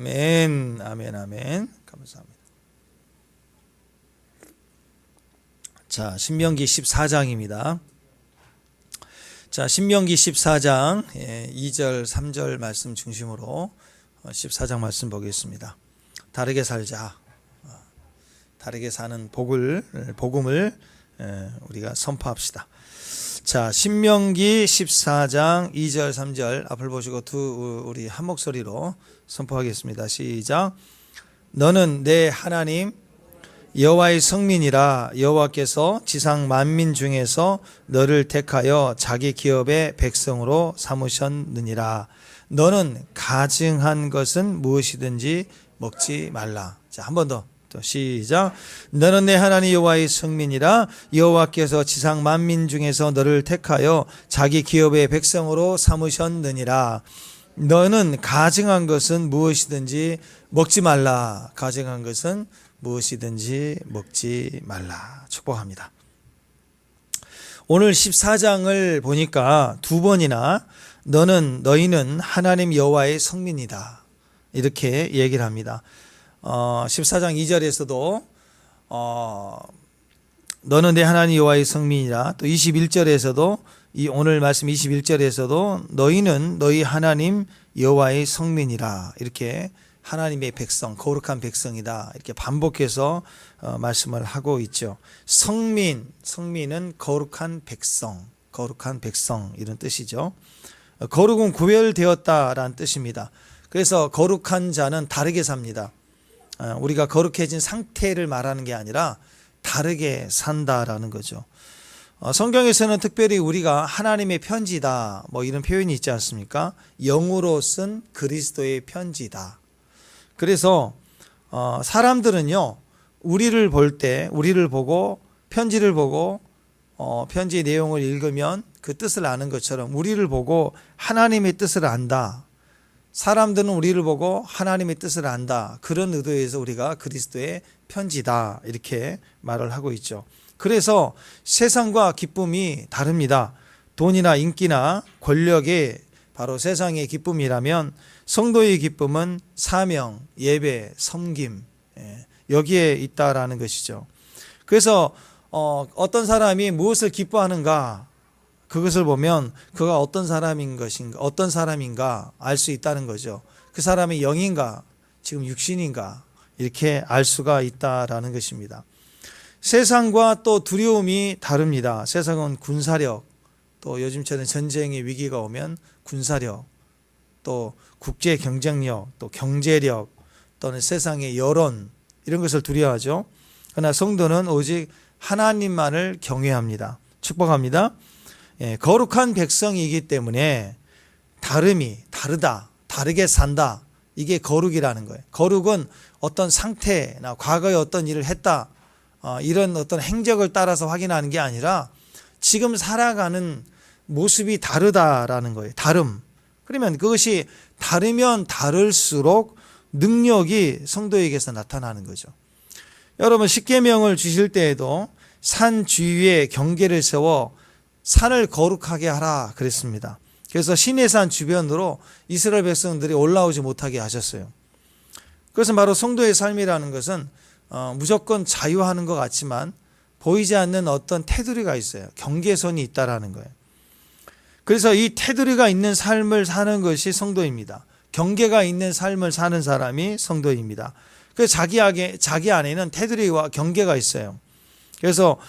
아멘, 아멘, 아멘. 감사합니다. 자, 신명기 14장입니다. 자, 신명기 14장 2절, 3절 말씀 중심으로 14장 말씀 보겠습니다. 다르게 살자. 다르게 사는 복음을 우리가 선포합시다. 자, 신명기 14장 2절, 3절 앞을 보시고 우리 한 목소리로 선포하겠습니다. 시작. 너는 내 하나님 여호와의 성민이라. 여호와께서 지상 만민 중에서 너를 택하여 자기 기업의 백성으로 삼으셨느니라. 너는 가증한 것은 무엇이든지 먹지 말라. 자, 한 번 더. 또 시작. 너는 내 하나님 여호와의 성민이라. 여호와께서 지상 만민 중에서 너를 택하여 자기 기업의 백성으로 삼으셨느니라. 너는 가증한 것은 무엇이든지 먹지 말라. 가증한 것은 무엇이든지 먹지 말라. 축복합니다. 오늘 14장을 보니까 두 번이나 너희는 하나님 여호와의 성민이다 이렇게 얘기를 합니다. 14장 2절에서도 너는 내 하나님 여호와의 성민이라. 또 21절에서도 오늘 말씀 21절에서도 너희는 너희 하나님 여호와의 성민이라. 이렇게 하나님의 백성, 거룩한 백성이다 이렇게 반복해서 말씀을 하고 있죠. 성민은 거룩한 백성 이런 뜻이죠. 거룩은 구별되었다라는 뜻입니다. 그래서 거룩한 자는 다르게 삽니다. 우리가 거룩해진 상태를 말하는 게 아니라 다르게 산다라는 거죠. 성경에서는 특별히 우리가 하나님의 편지다 뭐 이런 표현이 있지 않습니까? 영으로 쓴 그리스도의 편지다. 그래서 사람들은요, 우리를 보고 편지를 보고 편지의 내용을 읽으면 그 뜻을 아는 것처럼 우리를 보고 하나님의 뜻을 안다. 사람들은 우리를 보고 하나님의 뜻을 안다. 그런 의도에서 우리가 그리스도의 편지다 이렇게 말을 하고 있죠. 그래서 세상과 기쁨이 다릅니다. 돈이나 인기나 권력이 바로 세상의 기쁨이라면 성도의 기쁨은 사명, 예배, 섬김 여기에 있다라는 것이죠. 그래서 어떤 사람이 무엇을 기뻐하는가 그것을 보면 그가 어떤 사람인가 알 수 있다는 거죠. 그 사람이 영인가 지금 육신인가 이렇게 알 수가 있다라는 것입니다. 세상과 또 두려움이 다릅니다. 세상은 군사력, 또 요즘처럼 전쟁의 위기가 오면 군사력, 또 국제 경쟁력, 또 경제력, 또는 세상의 여론 이런 것을 두려워하죠. 그러나 성도는 오직 하나님만을 경외합니다. 축복합니다. 거룩한 백성이기 때문에 다르게 산다. 이게 거룩이라는 거예요. 거룩은 어떤 상태나 과거에 어떤 일을 했다. 이런 어떤 행적을 따라서 확인하는 게 아니라 지금 살아가는 모습이 다르다라는 거예요. 다름. 그러면 그것이 다르면 다를수록 능력이 성도에게서 나타나는 거죠. 여러분 십계명을 주실 때에도 산 주위에 경계를 세워 산을 거룩하게 하라 그랬습니다. 그래서 시내산 주변으로 이스라엘 백성들이 올라오지 못하게 하셨어요. 그것은 바로 성도의 삶이라는 것은 무조건 자유하는 것 같지만 보이지 않는 어떤 테두리가 있어요. 경계선이 있다라는 거예요. 그래서 이 테두리가 있는 삶을 사는 것이 성도입니다. 경계가 있는 삶을 사는 사람이 성도입니다. 그래서 자기 안에는 테두리와 경계가 있어요. 그래서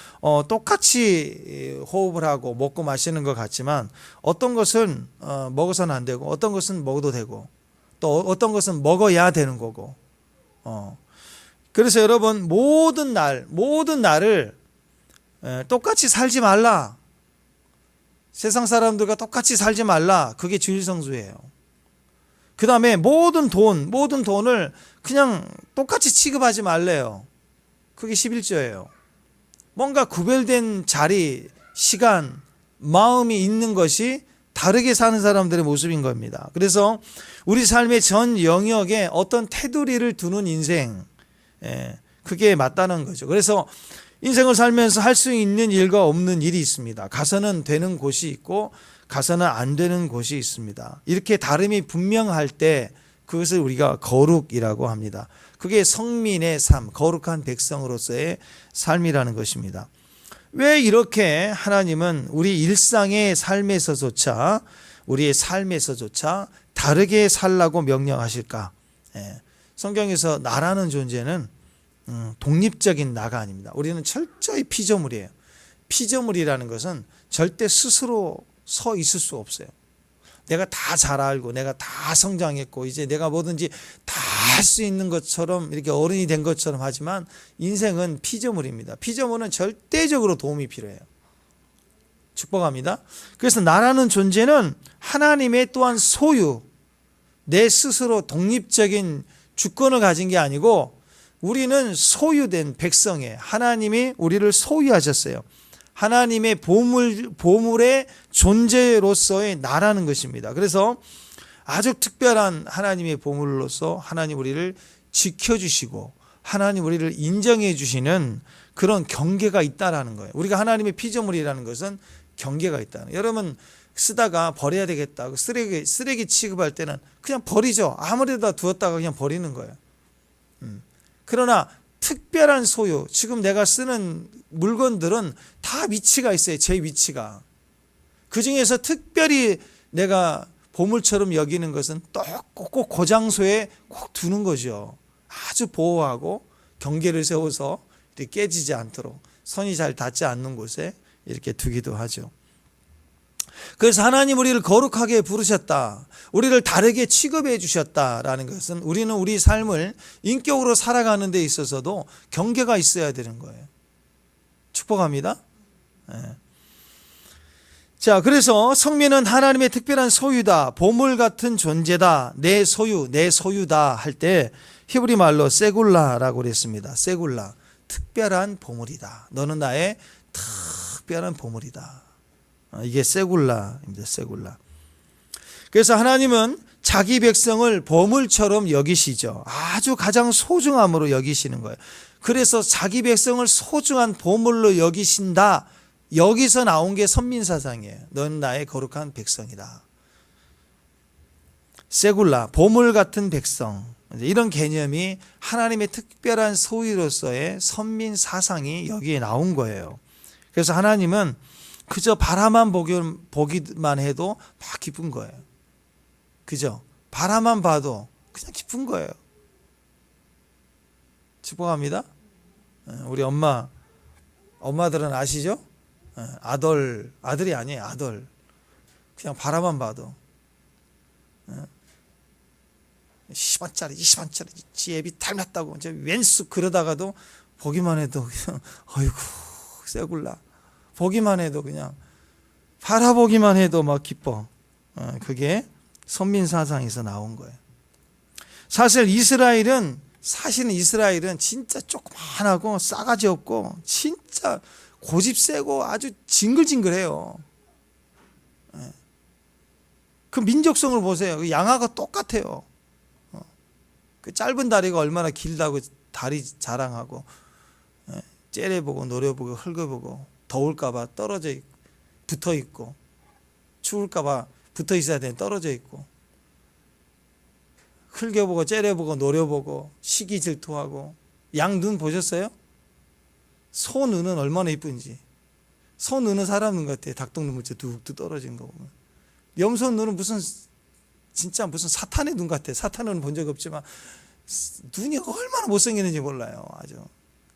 똑같이 호흡을 하고 먹고 마시는 것 같지만 어떤 것은 먹어서는 안 되고 어떤 것은 먹어도 되고 또 어떤 것은 먹어야 되는 거고 그래서 여러분 모든 날을 똑같이 살지 말라. 세상 사람들과 똑같이 살지 말라. 그게 주일성수예요. 그 다음에 모든 돈을 그냥 똑같이 취급하지 말래요. 그게 11조예요. 뭔가 구별된 자리, 시간, 마음이 있는 것이 다르게 사는 사람들의 모습인 겁니다. 그래서 우리 삶의 전 영역에 어떤 테두리를 두는 인생, 그게 맞다는 거죠. 그래서 인생을 살면서 할 수 있는 일과 없는 일이 있습니다. 가서는 되는 곳이 있고 가서는 안 되는 곳이 있습니다. 이렇게 다름이 분명할 때 그것을 우리가 거룩이라고 합니다. 그게 성민의 삶, 거룩한 백성으로서의 삶이라는 것입니다. 왜 이렇게 하나님은 우리 일상의 삶에서조차, 우리의 삶에서조차 다르게 살라고 명령하실까? 성경에서 나라는 존재는 독립적인 나가 아닙니다. 우리는 철저히 피조물이에요. 피조물이라는 것은 절대 스스로 서 있을 수 없어요. 내가 다 잘 알고 내가 다 성장했고 이제 내가 뭐든지 다 할 수 있는 것처럼 이렇게 어른이 된 것처럼 하지만 인생은 피조물입니다. 피조물은 절대적으로 도움이 필요해요. 축복합니다. 그래서 나라는 존재는 하나님의 또한 소유, 내 스스로 독립적인 주권을 가진 게 아니고 우리는 소유된 백성이에요. 하나님이 우리를 소유하셨어요. 하나님의 보물의 존재로서의 나라는 것입니다. 그래서 아주 특별한 하나님의 보물로서 하나님 우리를 지켜주시고 하나님 우리를 인정해 주시는 그런 경계가 있다라는 거예요. 우리가 하나님의 피조물이라는 것은 경계가 있다는 거예요. 여러분 쓰다가 버려야 되겠다. 쓰레기 취급할 때는 그냥 버리죠. 아무데다 두었다가 그냥 버리는 거예요. 그러나 특별한 소유, 지금 내가 쓰는 물건들은 다 위치가 있어요. 제 위치가. 그 중에서 특별히 내가 보물처럼 여기는 것은 꼭 그 장소에 꼭 두는 거죠. 아주 보호하고 경계를 세워서 이렇게 깨지지 않도록 선이 잘 닿지 않는 곳에 이렇게 두기도 하죠. 그래서 하나님 우리를 거룩하게 부르셨다. 우리를 다르게 취급해 주셨다라는 것은 우리는 우리 삶을 인격으로 살아가는 데 있어서도 경계가 있어야 되는 거예요. 축복합니다. 네. 자, 그래서 성민은 하나님의 특별한 소유다. 보물 같은 존재다. 내 소유, 내 소유다 할 때 히브리 말로 세굴라라고 그랬습니다. 세굴라. 특별한 보물이다. 너는 나의 특별한 보물이다. 이게 세굴라입니다. 세굴라. 그래서 하나님은 자기 백성을 보물처럼 여기시죠. 아주 가장 소중함으로 여기시는 거예요. 그래서 자기 백성을 소중한 보물로 여기신다. 여기서 나온 게 선민사상이에요. 너는 나의 거룩한 백성이다. 세굴라, 보물 같은 백성. 이런 개념이 하나님의 특별한 소유로서의 선민사상이 여기에 나온 거예요. 그래서 하나님은 그저 바라만 보기만 해도 막 기쁜 거예요. 그죠? 바라만 봐도 그냥 기쁜 거예요. 축복합니다. 우리 엄마들은 아시죠? 아들이 아니에요. 아들. 그냥 바라만 봐도 10원짜리 20원짜리 지 애비 닮았다고 이제 왼수 그러다가도 보기만 해도 그냥 어이구 세굴라. 보기만 해도 그냥 바라보기만 해도 막 기뻐. 그게 선민사상에서 나온 거예요. 사실은 이스라엘은 진짜 조그만하고 싸가지 없고 진짜 고집 세고 아주 징글징글해요. 그 민족성을 보세요. 그 양하고 똑같아요. 그 짧은 다리가 얼마나 길다고 다리 자랑하고 째려보고 노려보고 흙어보고 더울까봐 붙어 있고 추울까봐 붙어 있어야 되는 떨어져 있고 흘겨보고 째려보고 노려보고 시기 질투하고 양 눈 보셨어요? 소 눈은 얼마나 이쁜지. 소 눈은 사람 눈 같아. 닭똥눈물째 뚝뚝 떨어진 거 보면. 염소 눈은 무슨 사탄의 눈 같아. 사탄은 본 적 없지만 눈이 얼마나 못생겼는지 몰라요. 아주.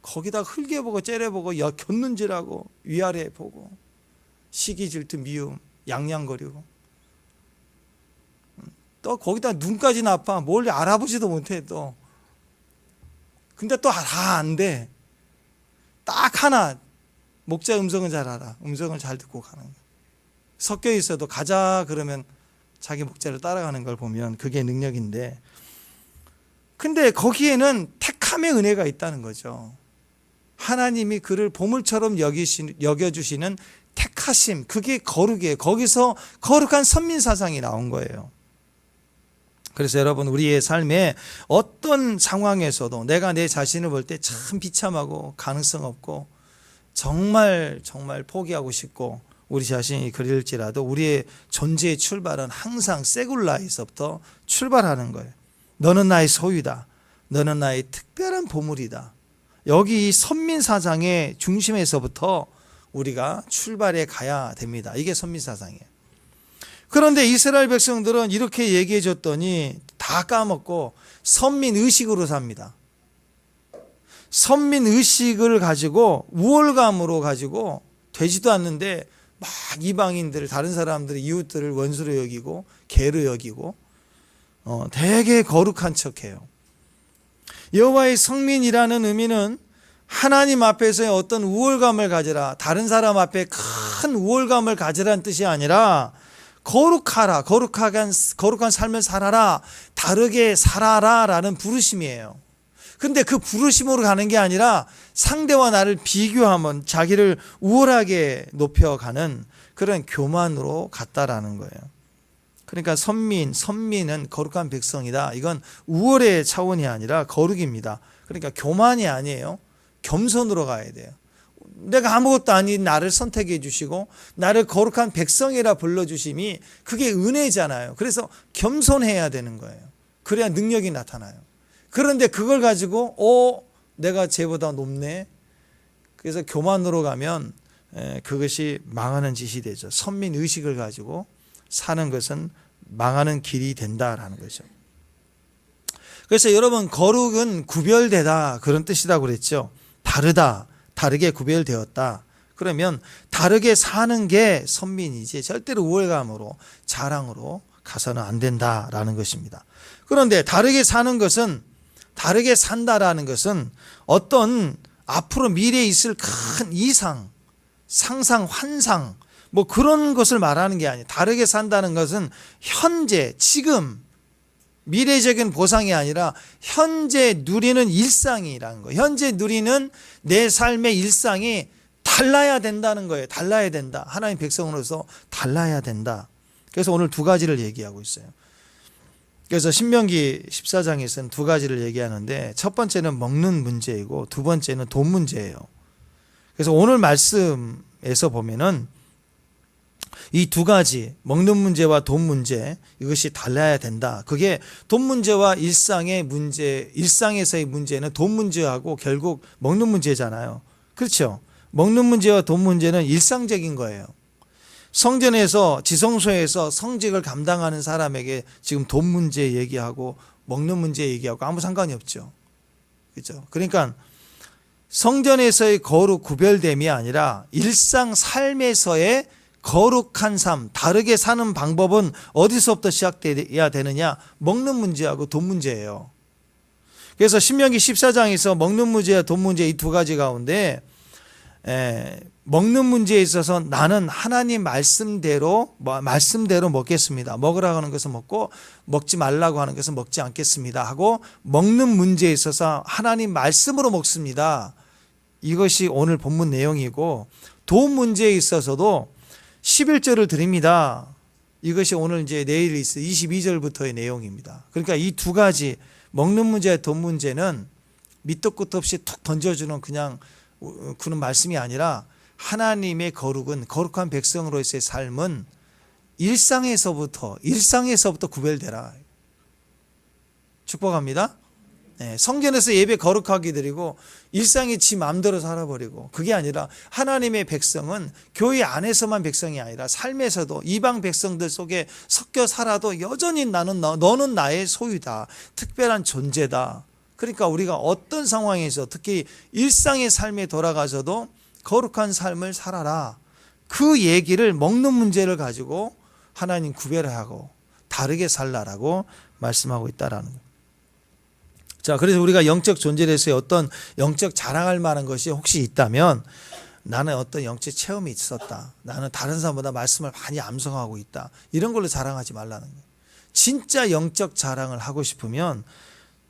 거기다 흘겨보고 째려보고 곁눈질하고 위아래 보고 시기 질투 미움 양양거리고 또 거기다 눈까지 나빠. 뭘 알아보지도 못해 또. 근데 또 다 안 돼. 딱 하나 목자 음성은 잘 알아. 음성을 잘 듣고 가는 거야. 섞여 있어도 가자 그러면 자기 목자를 따라가는 걸 보면 그게 능력인데 근데 거기에는 택함의 은혜가 있다는 거죠. 하나님이 그를 보물처럼 여겨주시는 택하심, 그게 거룩이에요. 거기서 거룩한 선민사상이 나온 거예요. 그래서 여러분 우리의 삶에 어떤 상황에서도 내가 내 자신을 볼 때 참 비참하고 가능성 없고 정말 포기하고 싶고 우리 자신이 그릴지라도 우리의 존재의 출발은 항상 세굴라에서부터 출발하는 거예요. 너는 나의 소유다. 너는 나의 특별한 보물이다. 여기 이 선민사상의 중심에서부터 우리가 출발해 가야 됩니다. 이게 선민사상이에요. 그런데 이스라엘 백성들은 이렇게 얘기해 줬더니 다 까먹고 선민의식으로 삽니다. 선민의식을 가지고 우월감으로 가지고 되지도 않는데 막 이방인들, 다른 사람들의 이웃들을 원수로 여기고 개로 여기고 되게 거룩한 척해요. 여호와의 성민이라는 의미는 하나님 앞에서의 어떤 우월감을 가져라, 다른 사람 앞에 큰 우월감을 가져라는 뜻이 아니라 거룩하라, 거룩한 삶을 살아라, 다르게 살아라 라는 부르심이에요. 근데 그 부르심으로 가는 게 아니라 상대와 나를 비교하면 자기를 우월하게 높여가는 그런 교만으로 갔다라는 거예요. 그러니까 선민은 거룩한 백성이다. 이건 우월의 차원이 아니라 거룩입니다. 그러니까 교만이 아니에요. 겸손으로 가야 돼요. 내가 아무것도 아닌 나를 선택해 주시고 나를 거룩한 백성이라 불러주심이 그게 은혜잖아요. 그래서 겸손해야 되는 거예요. 그래야 능력이 나타나요. 그런데 그걸 가지고 내가 쟤보다 높네. 그래서 교만으로 가면 그것이 망하는 짓이 되죠. 선민의식을 가지고 사는 것은 망하는 길이 된다라는 거죠. 그래서 여러분, 거룩은 구별되다 그런 뜻이라고 그랬죠. 다르다, 다르게 구별되었다. 그러면 다르게 사는 게 선민이지 절대로 우월감으로 자랑으로 가서는 안 된다라는 것입니다. 그런데 다르게 사는 것은, 다르게 산다라는 것은 어떤 앞으로 미래에 있을 큰 이상, 상상, 환상 뭐 그런 것을 말하는 게 아니에요. 다르게 산다는 것은 현재, 지금 미래적인 보상이 아니라 현재 누리는 일상이라는 거예요. 현재 누리는 내 삶의 일상이 달라야 된다는 거예요. 달라야 된다. 하나님 백성으로서 달라야 된다. 그래서 오늘 두 가지를 얘기하고 있어요. 그래서 신명기 14장에서는 두 가지를 얘기하는데 첫 번째는 먹는 문제이고 두 번째는 돈 문제예요. 그래서 오늘 말씀에서 보면은 이 두 가지, 먹는 문제와 돈 문제, 이것이 달라야 된다. 그게 돈 문제와 일상의 문제, 일상에서의 문제는 돈 문제하고 결국 먹는 문제잖아요. 그렇죠? 먹는 문제와 돈 문제는 일상적인 거예요. 성전에서, 지성소에서 성직을 감당하는 사람에게 지금 돈 문제 얘기하고 먹는 문제 얘기하고 아무 상관이 없죠. 그렇죠? 그러니까 성전에서의 거룩 구별됨이 아니라 일상 삶에서의 거룩한 삶, 다르게 사는 방법은 어디서부터 시작돼야 되느냐? 먹는 문제하고 돈 문제예요. 그래서 신명기 14장에서 먹는 문제와 돈 문제 이 두 가지 가운데 먹는 문제에 있어서 나는 하나님 말씀대로 먹겠습니다. 먹으라고 하는 것은 먹고 먹지 말라고 하는 것은 먹지 않겠습니다 하고 먹는 문제에 있어서 하나님 말씀으로 먹습니다. 이것이 오늘 본문 내용이고 돈 문제에 있어서도 11절을 드립니다. 이것이 오늘 이제 내일 있을 22절부터의 내용입니다. 그러니까 이 두 가지 먹는 문제와 돈 문제는 밑도 끝도 없이 툭 던져주는 그냥 그런 말씀이 아니라 하나님의 거룩한 백성으로서의 삶은 일상에서부터 구별되라. 축복합니다. 성전에서 예배 거룩하게 드리고 일상이 지 마음대로 살아버리고 그게 아니라 하나님의 백성은 교회 안에서만 백성이 아니라 삶에서도 이방 백성들 속에 섞여 살아도 여전히 너는 나의 소유다. 특별한 존재다. 그러니까 우리가 어떤 상황에서 특히 일상의 삶에 돌아가서도 거룩한 삶을 살아라. 그 얘기를 먹는 문제를 가지고 하나님 구별하고 다르게 살라라고 말씀하고 있다라는 거예요. 자, 그래서 우리가 영적 존재로서의 어떤 영적 자랑할 만한 것이 혹시 있다면 나는 어떤 영적 체험이 있었다. 나는 다른 사람보다 말씀을 많이 암송하고 있다. 이런 걸로 자랑하지 말라는 거예요. 진짜 영적 자랑을 하고 싶으면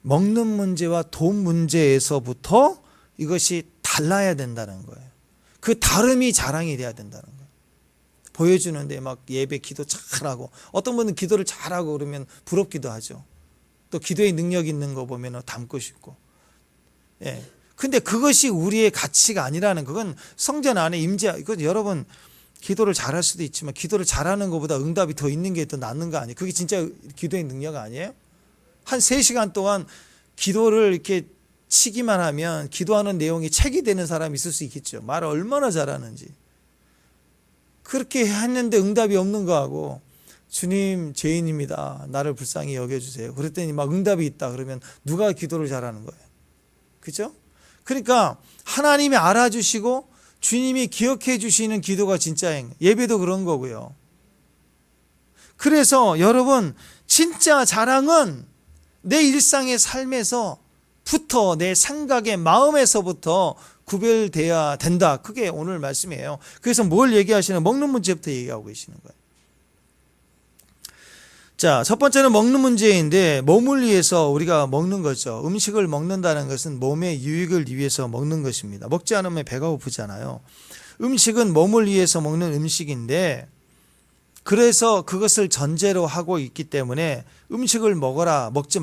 먹는 문제와 돈 문제에서부터 이것이 달라야 된다는 거예요. 그 다름이 자랑이 돼야 된다는 거예요. 보여주는데 막 예배 기도 잘하고 어떤 분은 기도를 잘하고 그러면 부럽기도 하죠. 또 기도의 능력 있는 거 보면 닮고 싶고. 근데 그것이 우리의 가치가 아니라는 그건 성전 안에 이거 여러분 기도를 잘할 수도 있지만 기도를 잘하는 것보다 응답이 더 있는 게 더 낫는 거 아니에요? 그게 진짜 기도의 능력 아니에요? 한 3시간 동안 기도를 이렇게 치기만 하면 기도하는 내용이 책이 되는 사람이 있을 수 있겠죠. 말을 얼마나 잘하는지. 그렇게 했는데 응답이 없는 거하고 주님 죄인입니다. 나를 불쌍히 여겨주세요. 그랬더니 막 응답이 있다 그러면 누가 기도를 잘하는 거예요? 그죠? 그러니까 하나님이 알아주시고 주님이 기억해 주시는 기도가 진짜 예배도 그런 거고요. 그래서 여러분 진짜 자랑은 내 일상의 삶에서부터 내 생각의 마음에서부터 구별돼야 된다. 그게 오늘 말씀이에요. 그래서 뭘 얘기하시는 먹는 문제부터 얘기하고 계시는 거예요. 자, 첫 번째는 먹는 문제인데 몸을 위해서 우리가 먹는 거죠. 음식을 먹는다는 것은 몸의 유익을 위해서 먹는 것입니다. 먹지 않으면 배가 고프잖아요. 음식은 몸을 위해서 먹는 음식인데 그래서 그것을 전제로 하고 있기 때문에 음식을 먹어라, 먹지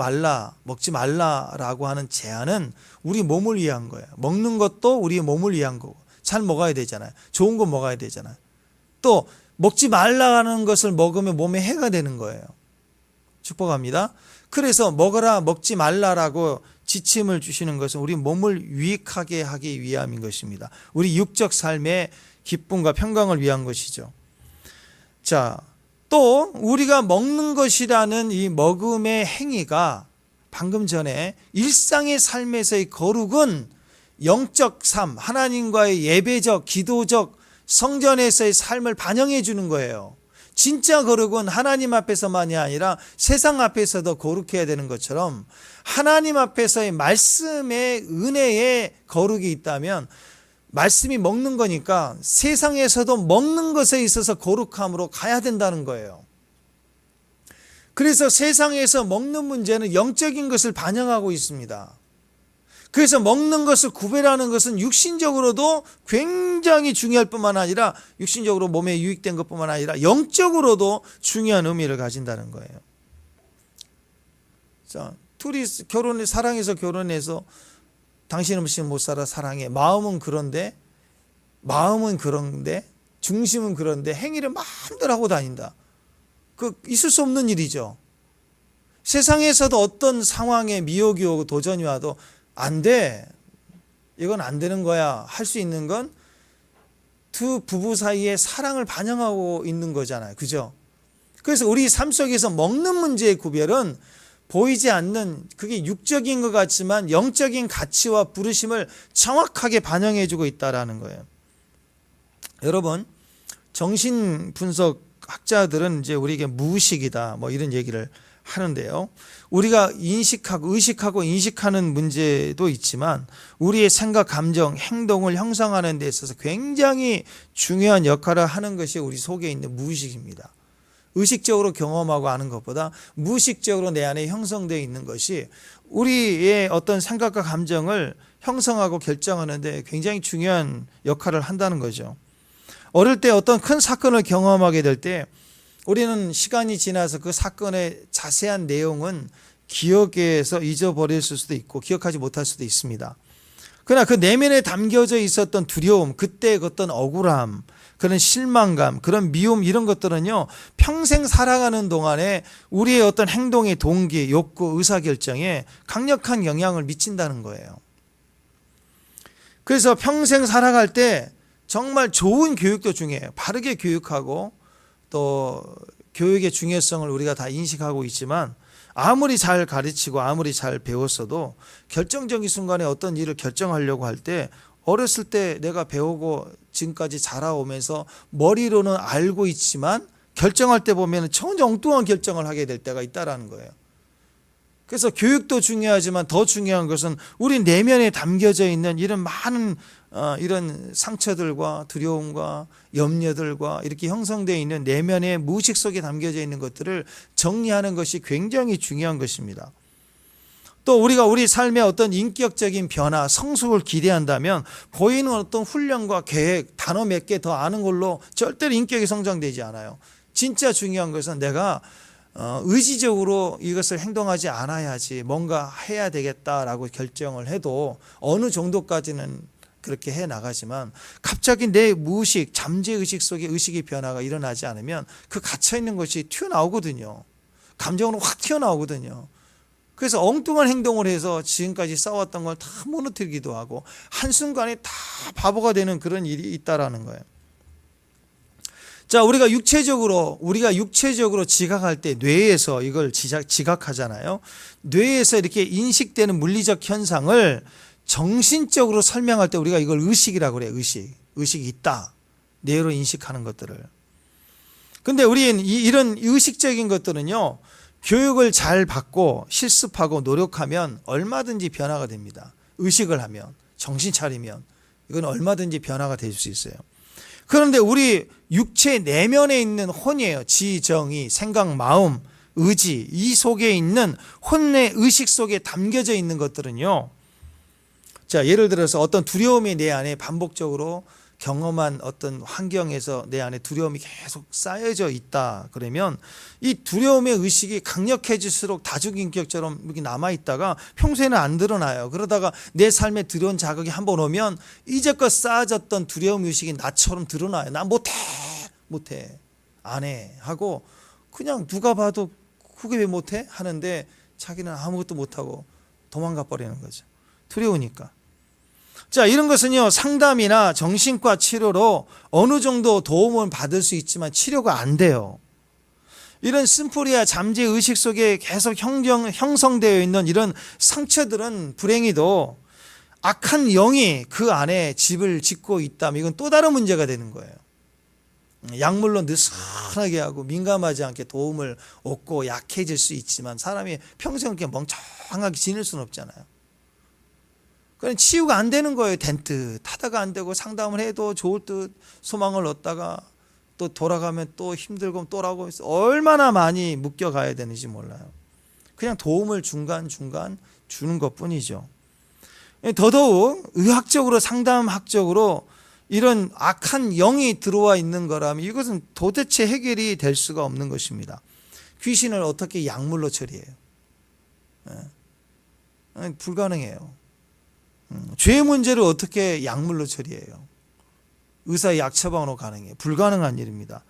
말라라고 하는 제한은 우리 몸을 위한 거예요. 먹는 것도 우리 몸을 위한 거고 잘 먹어야 되잖아요. 좋은 거 먹어야 되잖아요. 또 먹지 말라는 것을 먹으면 몸에 해가 되는 거예요. 축복합니다. 그래서 먹어라, 먹지 말라라고 지침을 주시는 것은 우리 몸을 유익하게 하기 위함인 것입니다. 우리 육적 삶의 기쁨과 평강을 위한 것이죠. 자, 또 우리가 먹는 것이라는 이 먹음의 행위가 방금 전에 일상의 삶에서의 거룩은 영적 삶, 하나님과의 예배적, 기도적, 성전에서의 삶을 반영해 주는 거예요. 진짜 거룩은 하나님 앞에서만이 아니라 세상 앞에서도 거룩해야 되는 것처럼 하나님 앞에서의 말씀의 은혜의 거룩이 있다면 말씀이 먹는 거니까 세상에서도 먹는 것에 있어서 거룩함으로 가야 된다는 거예요. 그래서 세상에서 먹는 문제는 영적인 것을 반영하고 있습니다. 그래서 먹는 것을 구별하는 것은 육신적으로도 굉장히 중요할 뿐만 아니라 육신적으로 몸에 유익된 것뿐만 아니라 영적으로도 중요한 의미를 가진다는 거예요. 자, 둘이 사랑해서 결혼해서 당신 없이 못 살아 사랑해. 마음은 그런데 중심은 그런데 행위를 마음대로 하고 다닌다. 그 있을 수 없는 일이죠. 세상에서도 어떤 상황에 미혹이 오고 도전이 와도 안 돼. 이건 안 되는 거야. 할 수 있는 건 두 부부 사이의 사랑을 반영하고 있는 거잖아요. 그죠? 그래서 우리 삶 속에서 먹는 문제의 구별은 보이지 않는 그게 육적인 것 같지만 영적인 가치와 부르심을 정확하게 반영해 주고 있다라는 거예요. 여러분, 정신분석 학자들은 이제 우리에게 무의식이다 뭐 이런 얘기를 하는데요. 우리가 의식하고 인식하는 문제도 있지만 우리의 생각, 감정, 행동을 형성하는 데 있어서 굉장히 중요한 역할을 하는 것이 우리 속에 있는 무의식입니다. 의식적으로 경험하고 아는 것보다 무의식적으로 내 안에 형성되어 있는 것이 우리의 어떤 생각과 감정을 형성하고 결정하는 데 굉장히 중요한 역할을 한다는 거죠. 어릴 때 어떤 큰 사건을 경험하게 될 때 우리는 시간이 지나서 그 사건의 자세한 내용은 기억에서 잊어버릴 수도 있고 기억하지 못할 수도 있습니다. 그러나 그 내면에 담겨져 있었던 두려움, 그때의 어떤 억울함, 그런 실망감, 그런 미움 이런 것들은요 평생 살아가는 동안에 우리의 어떤 행동의 동기, 욕구, 의사결정에 강력한 영향을 미친다는 거예요. 그래서 평생 살아갈 때 정말 좋은 교육도 중요해요. 바르게 교육하고 또 교육의 중요성을 우리가 다 인식하고 있지만 아무리 잘 가르치고 아무리 잘 배웠어도 결정적인 순간에 어떤 일을 결정하려고 할 때 어렸을 때 내가 배우고 지금까지 자라오면서 머리로는 알고 있지만 결정할 때 보면 전혀 엉뚱한 결정을 하게 될 때가 있다라는 거예요. 그래서 교육도 중요하지만 더 중요한 것은 우리 내면에 담겨져 있는 이런 많은 이런 상처들과 두려움과 염려들과 이렇게 형성되어 있는 내면의 무의식 속에 담겨져 있는 것들을 정리하는 것이 굉장히 중요한 것입니다. 또 우리가 우리 삶의 어떤 인격적인 변화, 성숙을 기대한다면 보이는 어떤 훈련과 계획, 단어 몇 개 더 아는 걸로 절대로 인격이 성장되지 않아요. 진짜 중요한 것은 내가 의지적으로 이것을 행동하지 않아야지 뭔가 해야 되겠다라고 결정을 해도 어느 정도까지는 그렇게 해 나가지만 갑자기 내 무의식, 잠재의식 속에 의식의 변화가 일어나지 않으면 그 갇혀있는 것이 튀어나오거든요. 감정으로 확 튀어나오거든요. 그래서 엉뚱한 행동을 해서 지금까지 싸웠던 걸 다 무너뜨리기도 하고 한순간에 다 바보가 되는 그런 일이 있다라는 거예요. 자, 우리가 육체적으로 지각할 때 뇌에서 이걸 지각하잖아요. 뇌에서 이렇게 인식되는 물리적 현상을 정신적으로 설명할 때 우리가 이걸 의식이라고 그래요. 의식이 있다. 뇌로 인식하는 것들을. 근데 우리는 이런 의식적인 것들은요, 교육을 잘 받고 실습하고 노력하면 얼마든지 변화가 됩니다. 의식을 하면, 정신 차리면 이건 얼마든지 변화가 될 수 있어요. 그런데 우리 육체 내면에 있는 혼이에요. 지, 정의, 생각, 마음, 의지, 이 속에 있는 혼의 의식 속에 담겨져 있는 것들은요, 자, 예를 들어서 어떤 두려움이 내 안에 반복적으로 경험한 어떤 환경에서 내 안에 두려움이 계속 쌓여져 있다 그러면 이 두려움의 의식이 강력해질수록 다중인격처럼 이렇게 남아있다가 평소에는 안 드러나요. 그러다가 내 삶에 들어온 자극이 한번 오면 이제껏 쌓아졌던 두려움 의식이 나처럼 드러나요. 나 못해 안 해 하고 그냥 누가 봐도 그게 왜 못해? 하는데 자기는 아무것도 못하고 도망가 버리는 거죠. 두려우니까. 자, 이런 것은요, 상담이나 정신과 치료로 어느 정도 도움을 받을 수 있지만 치료가 안 돼요. 이런 심포리아 잠재 의식 속에 계속 형성되어 있는 이런 상처들은 불행히도 악한 영이 그 안에 집을 짓고 있다면 이건 또 다른 문제가 되는 거예요. 약물로 느슨하게 하고 민감하지 않게 도움을 얻고 약해질 수 있지만 사람이 평생 이렇게 멍청하게 지낼 수는 없잖아요. 그냥 치유가 안 되는 거예요. 된 듯 하다가 안 되고 상담을 해도 좋을 듯 소망을 얻다가 또 돌아가면 또 힘들고 또라고 해서 얼마나 많이 묶여가야 되는지 몰라요. 그냥 도움을 중간중간 주는 것뿐이죠. 더더욱 의학적으로 상담학적으로 이런 악한 영이 들어와 있는 거라면 이것은 도대체 해결이 될 수가 없는 것입니다. 귀신을 어떻게 약물로 처리해요? 불가능해요. 죄 문제를 어떻게 약물로 처리해요? 의사의 약 처방으로 가능해요? 불가능한 일입니다.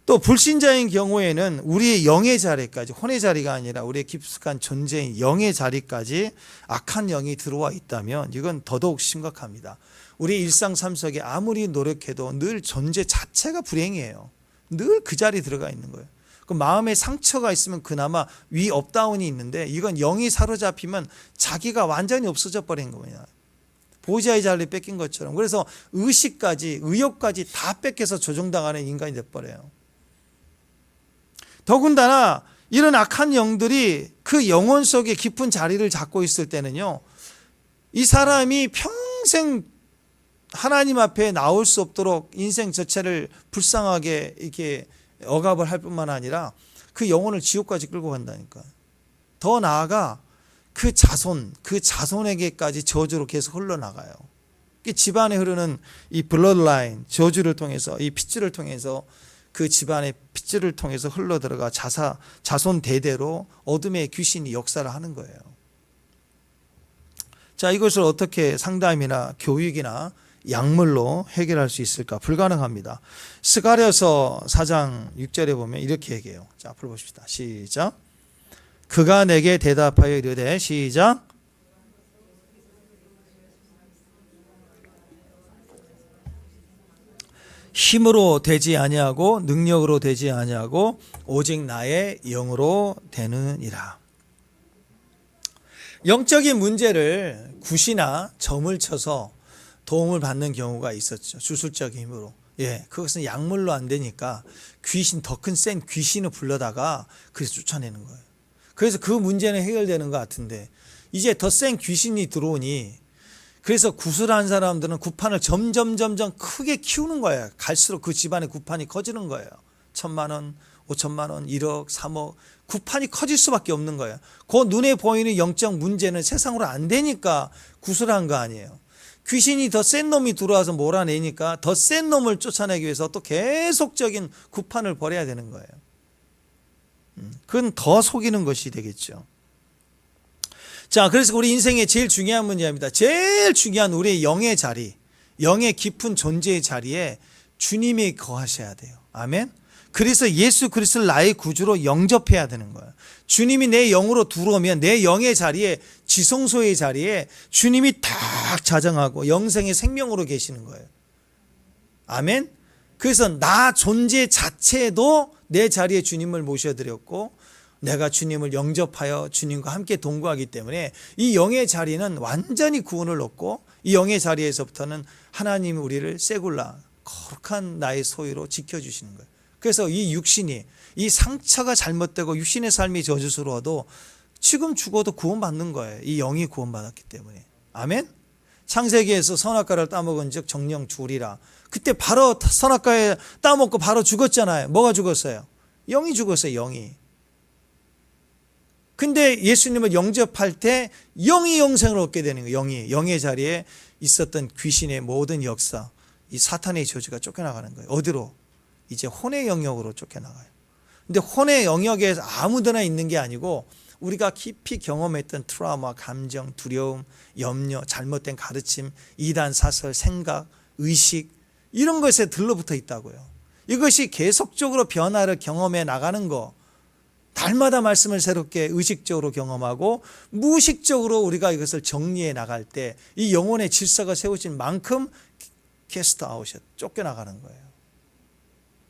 또 불신자인 경우에는 우리의 영의 자리까지, 혼의 자리가 아니라 우리의 깊숙한 존재인 영의 자리까지 악한 영이 들어와 있다면 이건 더더욱 심각합니다. 우리 일상 삶 속에 아무리 노력해도 늘 존재 자체가 불행이에요. 늘 그 자리에 들어가 있는 거예요. 그 마음에 상처가 있으면 그나마 위 업다운이 있는데 이건 영이 사로잡히면 자기가 완전히 없어져 버린 거예요. 보호자의 자리를 뺏긴 것처럼. 그래서 의식까지 의욕까지 다 뺏겨서 조종당하는 인간이 돼버려요. 더군다나 이런 악한 영들이 그 영혼 속에 깊은 자리를 잡고 있을 때는요, 이 사람이 평생 하나님 앞에 나올 수 없도록 인생 자체를 불쌍하게 이렇게 억압을 할 뿐만 아니라 그 영혼을 지옥까지 끌고 간다니까. 더 나아가 그 자손에게까지 저주로 계속 흘러나가요. 집안에 흐르는 이 블러드라인, 저주를 통해서, 이 핏줄을 통해서 그 집안의 핏줄을 통해서 흘러들어가 자손 대대로 어둠의 귀신이 역사를 하는 거예요. 자, 이것을 어떻게 상담이나 교육이나 약물로 해결할 수 있을까? 불가능합니다. 스가랴서 4장 6절에 보면 이렇게 얘기해요. 자, 앞으로 보십시다. 시작. 그가 내게 대답하여 이르되, 시작. 힘으로 되지 아니하고 능력으로 되지 아니하고 오직 나의 영으로 되느니라. 영적인 문제를 굿이나 점을 쳐서 도움을 받는 경우가 있었죠. 주술적인 힘으로. 그것은 약물로 안 되니까 더 큰 센 귀신을 불러다가 그래서 쫓아내는 거예요. 그래서 그 문제는 해결되는 것 같은데 이제 더 센 귀신이 들어오니 그래서 구슬한 사람들은 구판을 점점 크게 키우는 거예요. 갈수록 그 집안의 구판이 커지는 거예요. 1,000만 원, 5천만 원, 1억, 3억 구판이 커질 수밖에 없는 거예요. 그 눈에 보이는 영적 문제는 세상으로 안 되니까 구슬한 거 아니에요. 귀신이 더 센 놈이 들어와서 몰아내니까 더 센 놈을 쫓아내기 위해서 또 계속적인 구판을 벌여야 되는 거예요. 그건 더 속이는 것이 되겠죠. 자, 그래서 우리 인생의 제일 중요한 문제입니다. 제일 중요한 우리의 영의 자리, 영의 깊은 존재의 자리에 주님이 거하셔야 돼요. 아멘. 그래서 예수 그리스도를 나의 구주로 영접해야 되는 거예요. 주님이 내 영으로 들어오면 내 영의 자리에, 지성소의 자리에 주님이 딱 자정하고 영생의 생명으로 계시는 거예요. 아멘. 그래서 나 존재 자체도 내 자리에 주님을 모셔드렸고 내가 주님을 영접하여 주님과 함께 동거하기 때문에 이 영의 자리는 완전히 구원을 얻고 이 영의 자리에서부터는 하나님이 우리를 세굴라 거룩한 나의 소유로 지켜주시는 거예요. 그래서 이 육신이, 이 상처가 잘못되고 육신의 삶이 저주스러워도 지금 죽어도 구원받는 거예요. 이 영이 구원받았기 때문에. 아멘. 창세기에서 선악과를 따먹은 즉 정령 죽으리라. 그때 바로 선악과에 따먹고 바로 죽었잖아요. 뭐가 죽었어요? 영이 죽었어요. 영이. 근데 예수님을 영접할 때 영이 영생을 얻게 되는 거예요. 영의 자리에 있었던 귀신의 모든 역사, 이 사탄의 저주가 쫓겨나가는 거예요. 어디로? 이제 혼의 영역으로 쫓겨나가요. 근데 혼의 영역에 아무데나 있는 게 아니고 우리가 깊이 경험했던 트라우마, 감정, 두려움, 염려, 잘못된 가르침, 이단, 사설, 생각, 의식 이런 것에 들러붙어 있다고요. 이것이 계속적으로 변화를 경험해 나가는 거, 날마다 말씀을 새롭게 의식적으로 경험하고 무의식적으로 우리가 이것을 정리해 나갈 때 이 영혼의 질서가 세워진 만큼 캐스트 아웃이 쫓겨나가는 거예요.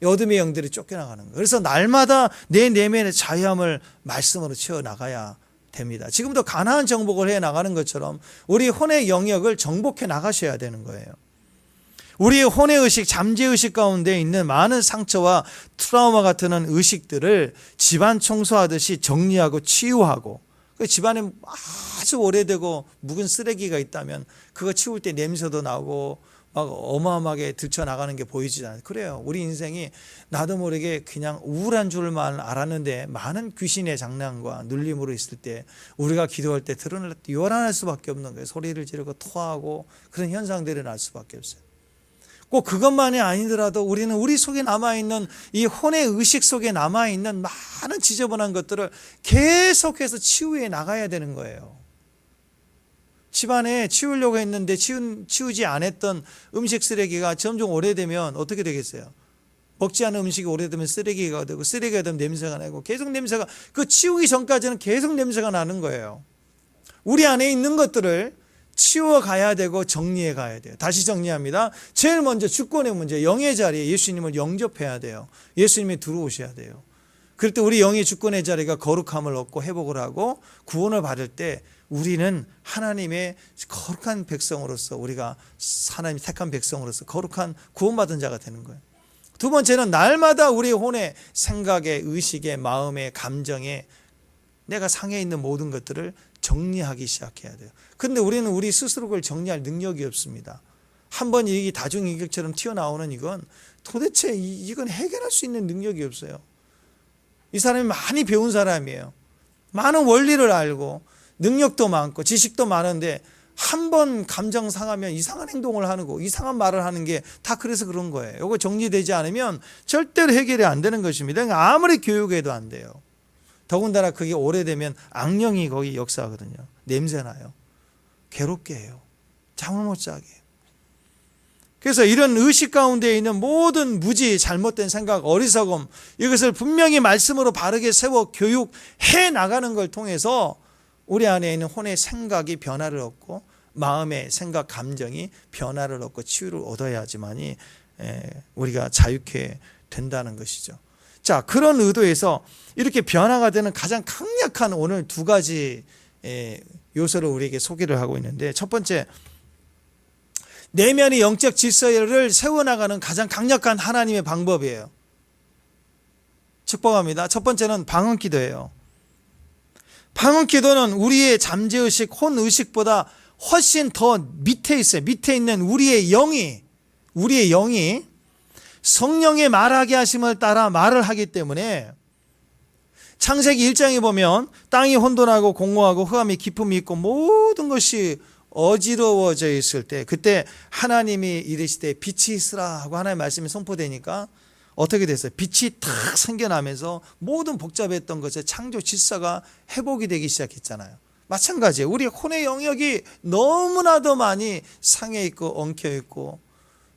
어둠의 영들이 쫓겨나가는 거예요. 그래서 날마다 내 내면의 자유함을 말씀으로 채워나가야 됩니다. 지금도 가나안 정복을 해 나가는 것처럼 우리 혼의 영역을 정복해 나가셔야 되는 거예요. 우리의 혼의 의식, 잠재의식 가운데 있는 많은 상처와 트라우마 같은 의식들을 집안 청소하듯이 정리하고 치유하고, 집안에 아주 오래되고 묵은 쓰레기가 있다면 그거 치울 때 냄새도 나고 막 어마어마하게 들쳐나가는 게 보이지 않아요. 그래요. 우리 인생이 나도 모르게 그냥 우울한 줄만 알았는데 많은 귀신의 장난과 눌림으로 있을 때 우리가 기도할 때 드러날 때 요란할 수밖에 없는 거예요. 소리를 지르고 토하고 그런 현상들이 날 수밖에 없어요. 꼭 그것만이 아니더라도 우리는 우리 속에 남아있는 이 혼의 의식 속에 남아있는 많은 지저분한 것들을 계속해서 치유해 나가야 되는 거예요. 집안에 치우려고 했는데 치우지 않았던 음식 쓰레기가 점점 오래되면 어떻게 되겠어요? 먹지 않은 음식이 오래되면 쓰레기가 되고 쓰레기가 되면 냄새가 나고 계속 냄새가, 그 치우기 전까지는 계속 냄새가 나는 거예요. 우리 안에 있는 것들을 치워 가야 되고 정리해 가야 돼요. 다시 정리합니다. 제일 먼저 주권의 문제, 영의 자리에 예수님을 영접해야 돼요. 예수님이 들어오셔야 돼요. 그럴 때 우리 영의 주권의 자리가 거룩함을 얻고 회복을 하고 구원을 받을 때 우리는 하나님의 거룩한 백성으로서, 우리가 하나님이 택한 백성으로서 거룩한 구원받은 자가 되는 거예요. 두 번째는 날마다 우리의 혼의 생각에, 의식에, 마음에, 감정에 내가 상해 있는 모든 것들을 정리하기 시작해야 돼요. 그런데 우리는 우리 스스로 그걸 정리할 능력이 없습니다. 한번 이 다중인격처럼 튀어나오는 이건 도대체 이건 해결할 수 있는 능력이 없어요. 이 사람이 많이 배운 사람이에요. 많은 원리를 알고 능력도 많고 지식도 많은데 한 번 감정 상하면 이상한 행동을 하는 거, 이상한 말을 하는 게 다 그래서 그런 거예요. 이거 정리되지 않으면 절대로 해결이 안 되는 것입니다. 그러니까 아무리 교육해도 안 돼요. 더군다나 그게 오래되면 악령이 거기 역사하거든요. 냄새나요. 괴롭게 해요. 잠을 못 자게 해요. 그래서 이런 의식 가운데 있는 모든 무지, 잘못된 생각, 어리석음, 이것을 분명히 말씀으로 바르게 세워 교육해 나가는 걸 통해서 우리 안에 있는 혼의 생각이 변화를 얻고 마음의 생각, 감정이 변화를 얻고 치유를 얻어야지만이 우리가 자유케 된다는 것이죠. 자, 그런 의도에서 이렇게 변화가 되는 가장 강력한 오늘 두 가지 요소를 우리에게 소개를 하고 있는데, 첫 번째, 내면의 영적 질서를 세워나가는 가장 강력한 하나님의 방법이에요. 축복합니다. 첫 번째는 방언기도예요. 방언기도는 우리의 잠재의식, 혼의식보다 훨씬 더 밑에 있어요. 밑에 있는 우리의 영이 성령의 말하게 하심을 따라 말을 하기 때문에, 창세기 1장에 보면 땅이 혼돈하고 공허하고 흑암이 깊음이 있고 모든 것이 어지러워져 있을 때, 그때 하나님이 이르시되 빛이 있으라 하고 하나님의 말씀이 선포되니까 어떻게 됐어요? 빛이 탁 생겨나면서 모든 복잡했던 것의 창조 질서가 회복이 되기 시작했잖아요. 마찬가지예요. 우리 혼의 영역이 너무나도 많이 상해 있고 엉켜 있고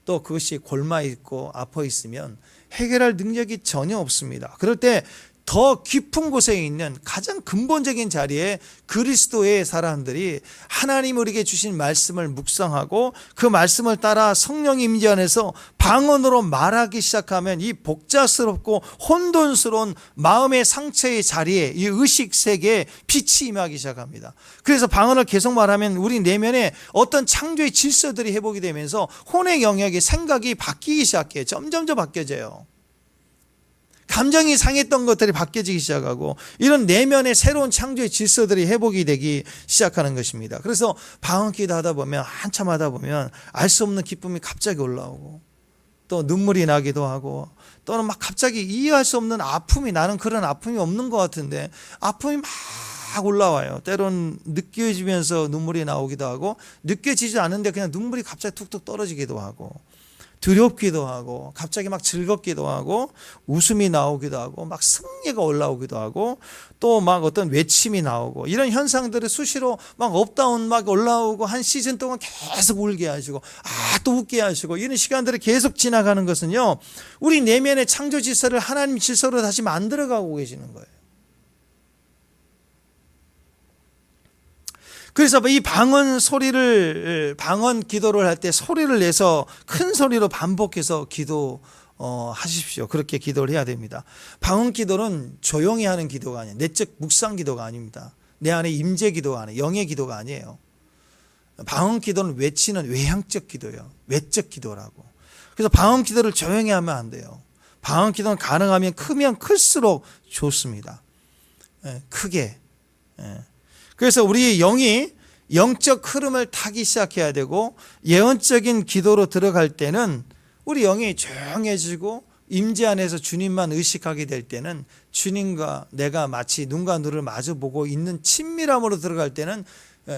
또 그것이 골마 있고 아파 있으면 해결할 능력이 전혀 없습니다. 그럴 때 더 깊은 곳에 있는 가장 근본적인 자리에 그리스도의 사람들이 하나님 우리에게 주신 말씀을 묵상하고 그 말씀을 따라 성령 임재 안에서 방언으로 말하기 시작하면 이 복잡스럽고 혼돈스러운 마음의 상처의 자리에 이 의식 세계에 빛이 임하기 시작합니다. 그래서 방언을 계속 말하면 우리 내면에 어떤 창조의 질서들이 회복이 되면서 혼의 영역의 생각이 바뀌기 시작해요. 점점점 바뀌어져요. 감정이 상했던 것들이 바뀌어지기 시작하고 이런 내면의 새로운 창조의 질서들이 회복이 되기 시작하는 것입니다. 그래서 방언기도 하다 보면 한참 하다 보면 알 수 없는 기쁨이 갑자기 올라오고 또 눈물이 나기도 하고 또는 막 갑자기 이해할 수 없는 아픔이 나는 그런 아픔이 없는 것 같은데 아픔이 막 올라와요. 때론 느껴지면서 눈물이 나오기도 하고 느껴지지 않는데 그냥 눈물이 갑자기 툭툭 떨어지기도 하고 두렵기도 하고 갑자기 막 즐겁기도 하고 웃음이 나오기도 하고 막 승리가 올라오기도 하고 또 막 어떤 외침이 나오고 이런 현상들을 수시로 막 업다운 막 올라오고 한 시즌 동안 계속 울게 하시고 또 웃게 하시고 이런 시간들이 계속 지나가는 것은요 우리 내면의 창조 질서를 하나님 질서로 다시 만들어가고 계시는 거예요. 그래서 이 방언 기도를 할 때 소리를 내서 큰 소리로 반복해서 기도하십시오. 그렇게 기도를 해야 됩니다. 방언 기도는 조용히 하는 기도가 아니에요. 내적 묵상 기도가 아닙니다. 내 안에 임재 기도가 아니에요. 영의 기도가 아니에요. 방언 기도는 외치는 외향적 기도예요. 외적 기도라고. 그래서 방언 기도를 조용히 하면 안 돼요. 방언 기도는 가능하면 크면 클수록 좋습니다. 크게. 그래서 우리 영이 영적 흐름을 타기 시작해야 되고 예언적인 기도로 들어갈 때는 우리 영이 조용해지고 임재 안에서 주님만 의식하게 될 때는 주님과 내가 마치 눈과 눈을 마주보고 있는 친밀함으로 들어갈 때는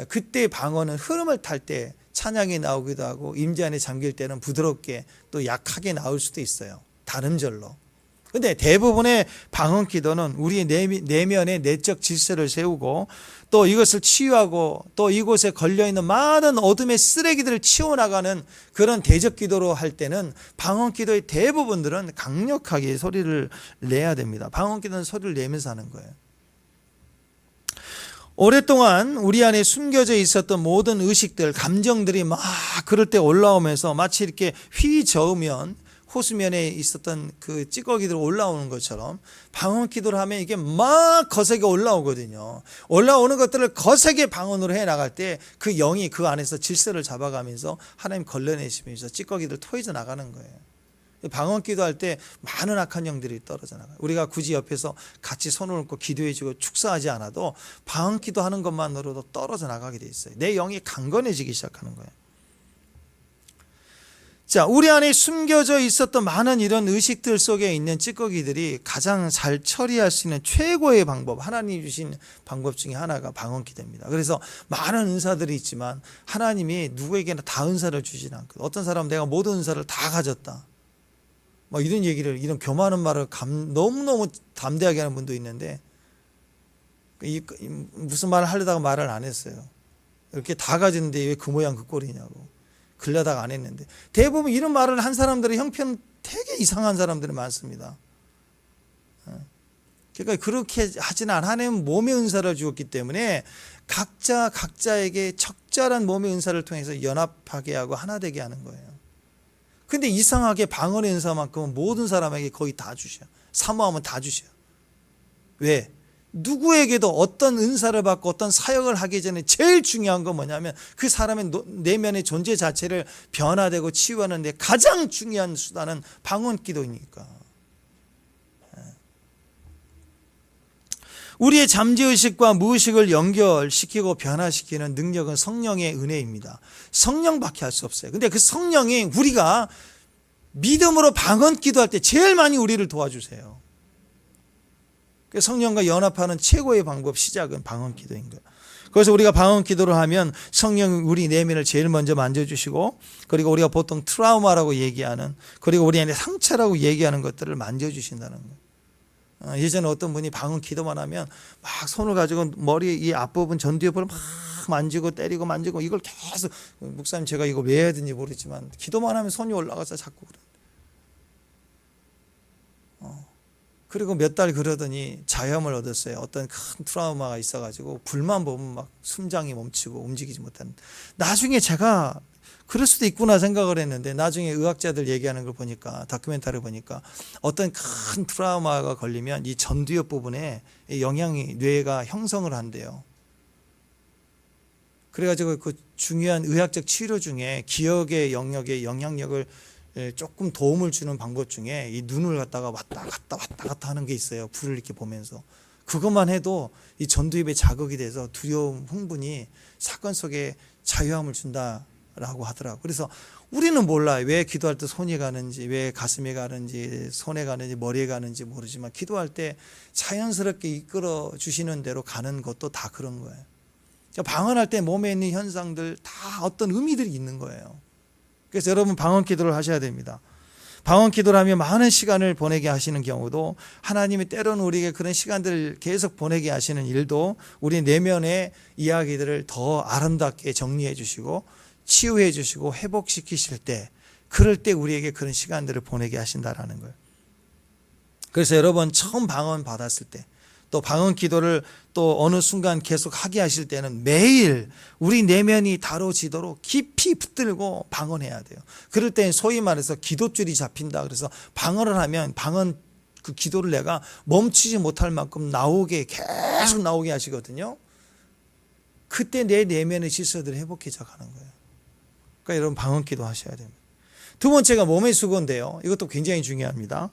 그때 방언은 흐름을 탈 때 찬양이 나오기도 하고 임재 안에 잠길 때는 부드럽게 또 약하게 나올 수도 있어요. 다름절로. 근데 대부분의 방언 기도는 우리의 내면의 내적 질서를 세우고 또 이것을 치유하고 또 이곳에 걸려있는 많은 어둠의 쓰레기들을 치워나가는 그런 대적 기도로 할 때는 방언 기도의 대부분들은 강력하게 소리를 내야 됩니다. 방언 기도는 소리를 내면서 하는 거예요. 오랫동안 우리 안에 숨겨져 있었던 모든 의식들, 감정들이 막 그럴 때 올라오면서 마치 이렇게 휘 저으면 호수면에 있었던 그 찌꺼기들 올라오는 것처럼 방언 기도를 하면 이게 막 거세게 올라오거든요. 올라오는 것들을 거세게 방언으로 해나갈 때 그 영이 그 안에서 질서를 잡아가면서 하나님 걸러내시면서 찌꺼기들 토해져 나가는 거예요. 방언 기도할 때 많은 악한 영들이 떨어져 나가요. 우리가 굳이 옆에서 같이 손을 얹고 기도해주고 축사하지 않아도 방언 기도하는 것만으로도 떨어져 나가게 돼 있어요. 내 영이 강건해지기 시작하는 거예요. 자, 우리 안에 숨겨져 있었던 많은 이런 의식들 속에 있는 찌꺼기들이 가장 잘 처리할 수 있는 최고의 방법, 하나님이 주신 방법 중에 하나가 방언 기도입니다. 그래서 많은 은사들이 있지만 하나님이 누구에게나 다 은사를 주진 않거든요. 어떤 사람은 내가 모든 은사를 다 가졌다, 뭐 이런 얘기를, 이런 교만한 말을 너무너무 담대하게 하는 분도 있는데 무슨 말을 하려다가 말을 안 했어요. 이렇게 다 가졌는데 왜 그 모양 그 꼴이냐고. 그러다가 안 했는데 대부분 이런 말을 한 사람들의 형편은 되게 이상한 사람들이 많습니다. 그러니까 그렇게 하지는 않아. 하나님은 몸의 은사를 주었기 때문에 각자에게 적절한 몸의 은사를 통해서 연합하게 하고 하나 되게 하는 거예요. 근데 이상하게 방언의 은사만큼은 모든 사람에게 거의 다 주셔. 사모하면 다 주셔. 왜? 누구에게도 어떤 은사를 받고 어떤 사역을 하기 전에 제일 중요한 건 뭐냐면 그 사람의 내면의 존재 자체를 변화되고 치유하는 데 가장 중요한 수단은 방언 기도이니까. 우리의 잠재의식과 무의식을 연결시키고 변화시키는 능력은 성령의 은혜입니다. 성령밖에 할 수 없어요. 근데 그 성령이 우리가 믿음으로 방언 기도할 때 제일 많이 우리를 도와주세요. 성령과 연합하는 최고의 방법, 시작은 방언 기도인 거예요. 그래서 우리가 방언 기도를 하면 성령이 우리 내면을 제일 먼저 만져주시고, 그리고 우리가 보통 트라우마라고 얘기하는, 그리고 우리 안에 상처라고 얘기하는 것들을 만져주신다는 거예요. 예전에 어떤 분이 방언 기도만 하면 막 손을 가지고 머리 이 앞부분 전두엽을 막 만지고 때리고 만지고, 이걸 계속, 목사님 제가 이거 왜 해야 되는지 모르겠지만 기도만 하면 손이 올라가서 자꾸 그래요. 그리고 몇 달 그러더니 자염을 얻었어요. 어떤 큰 트라우마가 있어가지고 불만 보면 막 심장이 멈추고 움직이지 못하는. 나중에 제가 그럴 수도 있구나 생각을 했는데 나중에 의학자들 얘기하는 걸 보니까 다큐멘터리를 보니까 어떤 큰 트라우마가 걸리면 이 전두엽 부분에 영향이 뇌가 형성을 한대요. 그래가지고 그 중요한 의학적 치료 중에 기억의 영역에 영향력을 조금 도움을 주는 방법 중에 이 눈을 갖다가 왔다 갔다 하는 게 있어요. 불을 이렇게 보면서. 그것만 해도 이 전두엽에 자극이 돼서 두려움, 흥분이 사건 속에 자유함을 준다라고 하더라고요. 그래서 우리는 몰라요. 왜 기도할 때 손이 가는지, 왜 가슴에 가는지, 손에 가는지, 머리에 가는지 모르지만 기도할 때 자연스럽게 이끌어 주시는 대로 가는 것도 다 그런 거예요. 방언할 때 몸에 있는 현상들 다 어떤 의미들이 있는 거예요. 그래서 여러분 방언 기도를 하셔야 됩니다. 방언 기도를 하면 많은 시간을 보내게 하시는 경우도 하나님이 때로는 우리에게 그런 시간들을 계속 보내게 하시는 일도 우리 내면의 이야기들을 더 아름답게 정리해 주시고 치유해 주시고 회복시키실 때 그럴 때 우리에게 그런 시간들을 보내게 하신다라는 거예요. 그래서 여러분 처음 방언 받았을 때 또 방언 기도를 또 어느 순간 계속 하게 하실 때는 매일 우리 내면이 다뤄지도록 깊이 붙들고 방언해야 돼요. 그럴 때 소위 말해서 기도줄이 잡힌다. 그래서 방언을 하면 방언 그 기도를 내가 멈추지 못할 만큼 계속 나오게 하시거든요. 그때 내 내면의 질서들이 회복해져 가는 거예요. 그러니까 여러분 방언 기도 하셔야 됩니다. 두 번째가 몸의 수고인데요. 이것도 굉장히 중요합니다.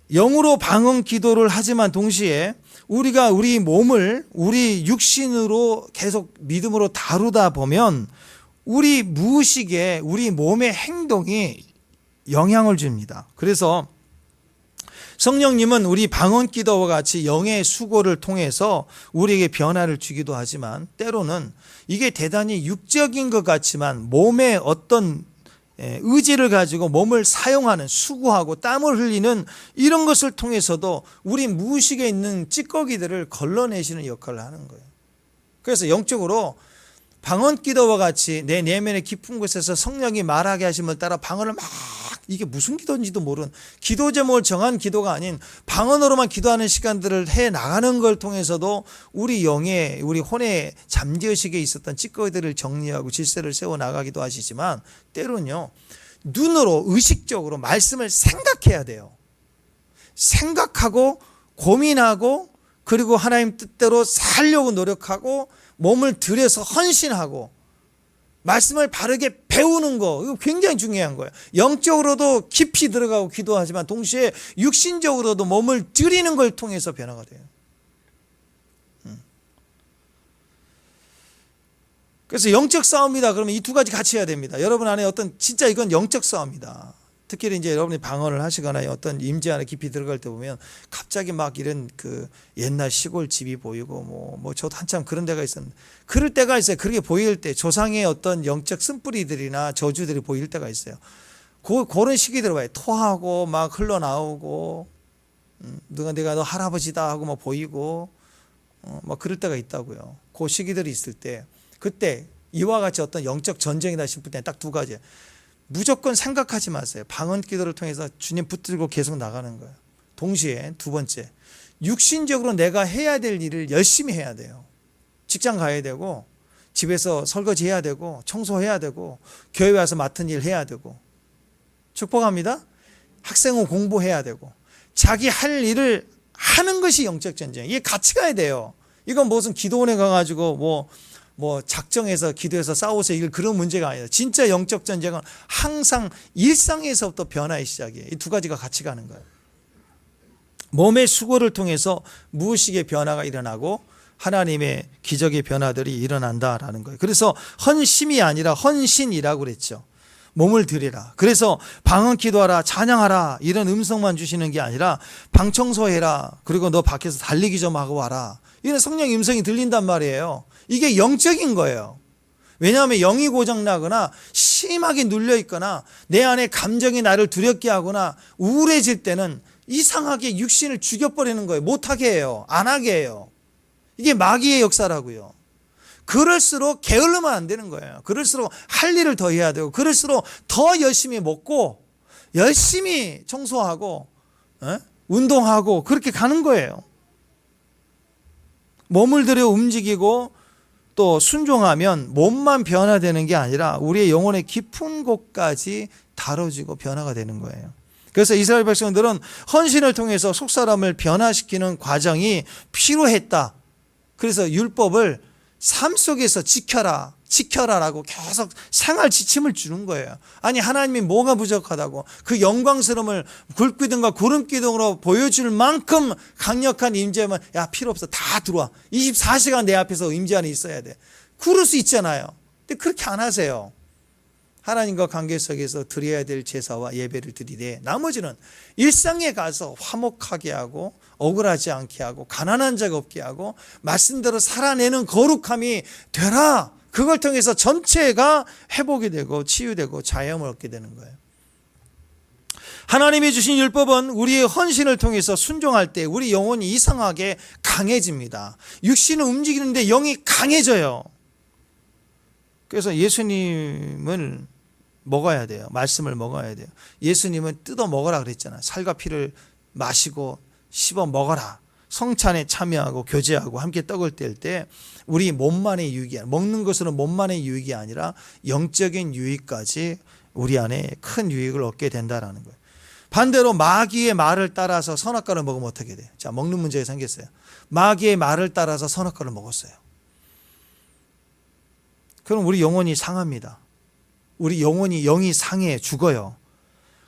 영으로 방언 기도를 하지만 동시에 우리가 우리 몸을 우리 육신으로 계속 믿음으로 다루다 보면 우리 무의식에 우리 몸의 행동이 영향을 줍니다. 그래서 성령님은 우리 방언 기도와 같이 영의 수고를 통해서 우리에게 변화를 주기도 하지만 때로는 이게 대단히 육적인 것 같지만 몸의 어떤 의지를 가지고 몸을 사용하는 수고하고 땀을 흘리는 이런 것을 통해서도 우리 무의식에 있는 찌꺼기들을 걸러내시는 역할을 하는 거예요. 그래서 영적으로 방언 기도와 같이 내 내면의 깊은 곳에서 성령이 말하게 하심을 따라 방언을 막 이게 무슨 기도인지도 모르는 기도 제목을 정한 기도가 아닌 방언으로만 기도하는 시간들을 해 나가는 걸 통해서도 우리 영의 우리 혼의 잠재의식에 있었던 찌꺼기들을 정리하고 질서를 세워 나가기도 하시지만 때로는요 눈으로 의식적으로 말씀을 생각해야 돼요. 생각하고 고민하고 그리고 하나님 뜻대로 살려고 노력하고 몸을 들여서 헌신하고 말씀을 바르게 배우는 거 이거 굉장히 중요한 거예요. 영적으로도 깊이 들어가고 기도하지만 동시에 육신적으로도 몸을 들이는 걸 통해서 변화가 돼요. 그래서 영적 싸움이다 그러면 이 두 가지 같이 해야 됩니다. 여러분 안에 어떤 진짜 이건 영적 싸움이다. 특히 이제 여러분이 방언을 하시거나 어떤 임재 안에 깊이 들어갈 때 보면 갑자기 막 이런 그 옛날 시골 집이 보이고 뭐 저도 한참 그런 데가 있었는데 그럴 때가 있어요. 그렇게 보일 때 조상의 어떤 영적 쓴뿌리들이나 저주들이 보일 때가 있어요. 그런 시기 들어봐요. 토하고 막 흘러나오고 내가 너 할아버지다 하고 막 보이고 막 그럴 때가 있다고요. 그 시기들이 있을 때 그때 이와 같이 어떤 영적 전쟁이다 싶을 때 딱 두 가지. 무조건 생각하지 마세요. 방언 기도를 통해서 주님 붙들고 계속 나가는 거예요. 동시에 두 번째, 육신적으로 내가 해야 될 일을 열심히 해야 돼요. 직장 가야 되고 집에서 설거지 해야 되고 청소해야 되고 교회 와서 맡은 일 해야 되고 축복합니다. 학생은 공부해야 되고 자기 할 일을 하는 것이 영적 전쟁. 이게 같이 가야 돼요. 이건 무슨 기도원에 가가지고 뭐 작정해서 기도해서 싸워서 이길 그런 문제가 아니라 진짜 영적 전쟁은 항상 일상에서부터 변화의 시작이에요. 이 두 가지가 같이 가는 거예요. 몸의 수고를 통해서 무의식의 변화가 일어나고 하나님의 기적의 변화들이 일어난다라는 거예요. 그래서 헌심이 아니라 헌신이라고 그랬죠. 몸을 드리라. 그래서 방언 기도하라, 찬양하라 이런 음성만 주시는 게 아니라 방 청소해라. 그리고 너 밖에서 달리기 좀 하고 와라. 이런 성령의 음성이 들린단 말이에요. 이게 영적인 거예요. 왜냐하면 영이 고장나거나 심하게 눌려있거나 내 안에 감정이 나를 두렵게 하거나 우울해질 때는 이상하게 육신을 죽여버리는 거예요. 못하게 해요. 안 하게 해요. 이게 마귀의 역사라고요. 그럴수록 게을르면 안 되는 거예요. 그럴수록 할 일을 더 해야 되고 그럴수록 더 열심히 먹고 열심히 청소하고 운동하고 그렇게 가는 거예요. 몸을 들여 움직이고 또 순종하면 몸만 변화되는 게 아니라 우리의 영혼의 깊은 곳까지 다뤄지고 변화가 되는 거예요. 그래서 이스라엘 백성들은 헌신을 통해서 속사람을 변화시키는 과정이 필요했다. 그래서 율법을 삶 속에서 지켜라라고 계속 생활 지침을 주는 거예요. 아니, 하나님이 뭐가 부족하다고 그 영광스러움을 불기둥과 구름기둥으로 보여줄 만큼 강력한 임재만, 야, 필요 없어, 다 들어와, 24시간 내 앞에서 임재 안에 있어야 돼. 그럴 수 있잖아요. 근데 그렇게 안 하세요. 하나님과 관계 속에서 드려야 될 제사와 예배를 드리되 나머지는 일상에 가서 화목하게 하고 억울하지 않게 하고 가난한 자 없게 하고 말씀대로 살아내는 거룩함이 되라. 그걸 통해서 전체가 회복이 되고 치유되고 자유함을 얻게 되는 거예요. 하나님이 주신 율법은 우리의 헌신을 통해서 순종할 때 우리 영혼이 이상하게 강해집니다. 육신은 움직이는데 영이 강해져요. 그래서 예수님을 먹어야 돼요. 말씀을 먹어야 돼요. 예수님은 뜯어 먹어라 그랬잖아요. 살과 피를 마시고 씹어 먹어라. 성찬에 참여하고 교제하고 함께 떡을 뗄 때 우리 몸만의 유익이 아니라, 먹는 것으로 몸만의 유익이 아니라 영적인 유익까지 우리 안에 큰 유익을 얻게 된다라는 거예요. 반대로 마귀의 말을 따라서 선악과를 먹으면 어떻게 돼요? 자, 먹는 문제가 생겼어요. 마귀의 말을 따라서 선악과를 먹었어요. 그럼 우리 영혼이 상합니다. 우리 영이 상해 죽어요.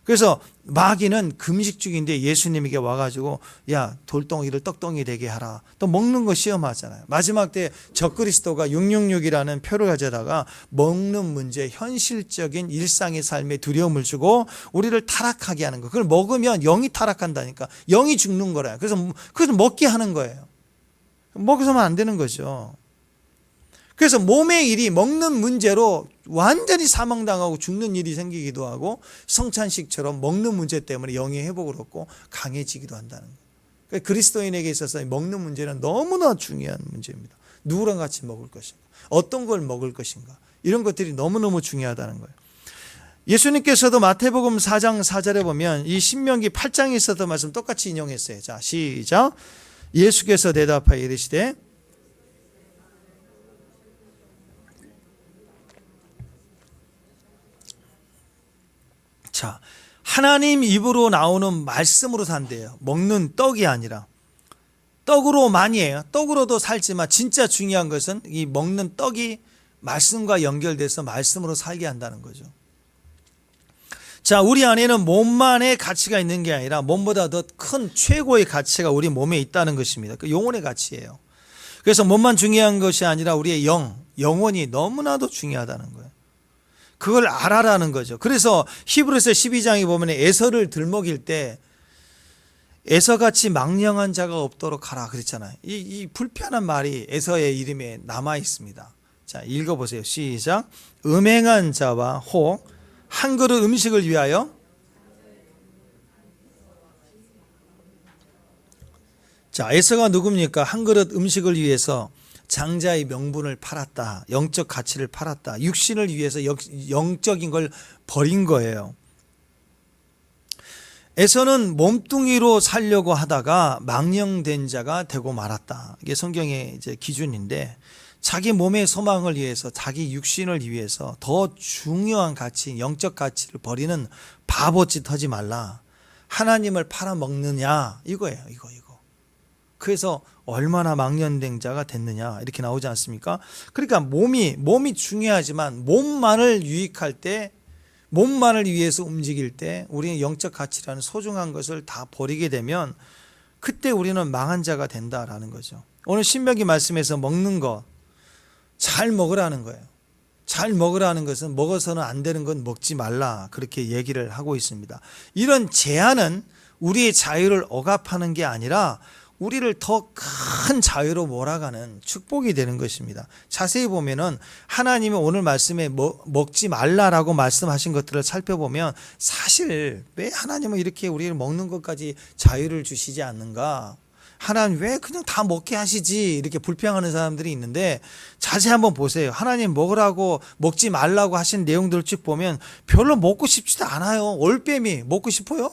그래서 마귀는 금식 중인데 예수님에게 와가지고 야, 돌덩이를 떡덩이 되게 하라. 또 먹는 거 시험하잖아요. 마지막 때 적그리스도가 666이라는 표를 가져다가 먹는 문제, 현실적인 일상의 삶에 두려움을 주고 우리를 타락하게 하는 거. 그걸 먹으면 영이 타락한다니까. 영이 죽는 거라요. 그래서 먹게 하는 거예요. 먹어서만 안 되는 거죠. 그래서 몸의 일이 먹는 문제로 완전히 사망당하고 죽는 일이 생기기도 하고 성찬식처럼 먹는 문제 때문에 영의 회복을 얻고 강해지기도 한다는 거예요. 그러니까 그리스도인에게 있어서 먹는 문제는 너무나 중요한 문제입니다. 누구랑 같이 먹을 것인가, 어떤 걸 먹을 것인가, 이런 것들이 너무너무 중요하다는 거예요. 예수님께서도 마태복음 4장 4절에 보면 이 신명기 8장에 있었던 말씀 똑같이 인용했어요. 자, 시작. 예수께서 대답하여 이르시되 자, 하나님 입으로 나오는 말씀으로 산대요. 먹는 떡이 아니라. 떡으로 많이 해요. 떡으로도 살지만 진짜 중요한 것은 이 먹는 떡이 말씀과 연결돼서 말씀으로 살게 한다는 거죠. 자, 우리 안에는 몸만의 가치가 있는 게 아니라 몸보다 더 큰 최고의 가치가 우리 몸에 있다는 것입니다. 그 영혼의 가치예요. 그래서 몸만 중요한 것이 아니라 우리의 영혼이 너무나도 중요하다는 거예요. 그걸 알아라는 거죠. 그래서 히브리서 12장에 보면 에서를 들먹일 때 에서같이 망령한 자가 없도록 하라 그랬잖아요. 이 불편한 말이 에서의 이름에 남아 있습니다. 자, 읽어보세요. 시작. 음행한 자와 혹 한 그릇 음식을 위하여. 자, 에서가 누굽니까? 한 그릇 음식을 위해서 장자의 명분을 팔았다. 영적 가치를 팔았다. 육신을 위해서 영적인 걸 버린 거예요. 에서는 몸뚱이로 살려고 하다가 망령된 자가 되고 말았다. 이게 성경의 이제 기준인데 자기 몸의 소망을 위해서 자기 육신을 위해서 더 중요한 가치, 영적 가치를 버리는 바보짓 하지 말라. 하나님을 팔아먹느냐 이거예요. 이거. 그래서 얼마나 망령된 자가 됐느냐 이렇게 나오지 않습니까? 그러니까 몸이 중요하지만 몸만을 유익할 때, 몸만을 위해서 움직일 때 우리는 영적 가치라는 소중한 것을 다 버리게 되면 그때 우리는 망한 자가 된다라는 거죠. 오늘 신명기 말씀에서 먹는 거 잘 먹으라는 거예요. 잘 먹으라는 것은 먹어서는 안 되는 건 먹지 말라 그렇게 얘기를 하고 있습니다. 이런 제한은 우리의 자유를 억압하는 게 아니라 우리를 더 큰 자유로 몰아가는 축복이 되는 것입니다. 자세히 보면은 하나님이 오늘 말씀에 먹지 말라라고 말씀하신 것들을 살펴보면 사실 왜 하나님은 이렇게 우리를 먹는 것까지 자유를 주시지 않는가? 하나님 왜 그냥 다 먹게 하시지? 이렇게 불평하는 사람들이 있는데 자세히 한번 보세요. 하나님 먹으라고 먹지 말라고 하신 내용들을 쭉 보면 별로 먹고 싶지도 않아요. 올빼미 먹고 싶어요?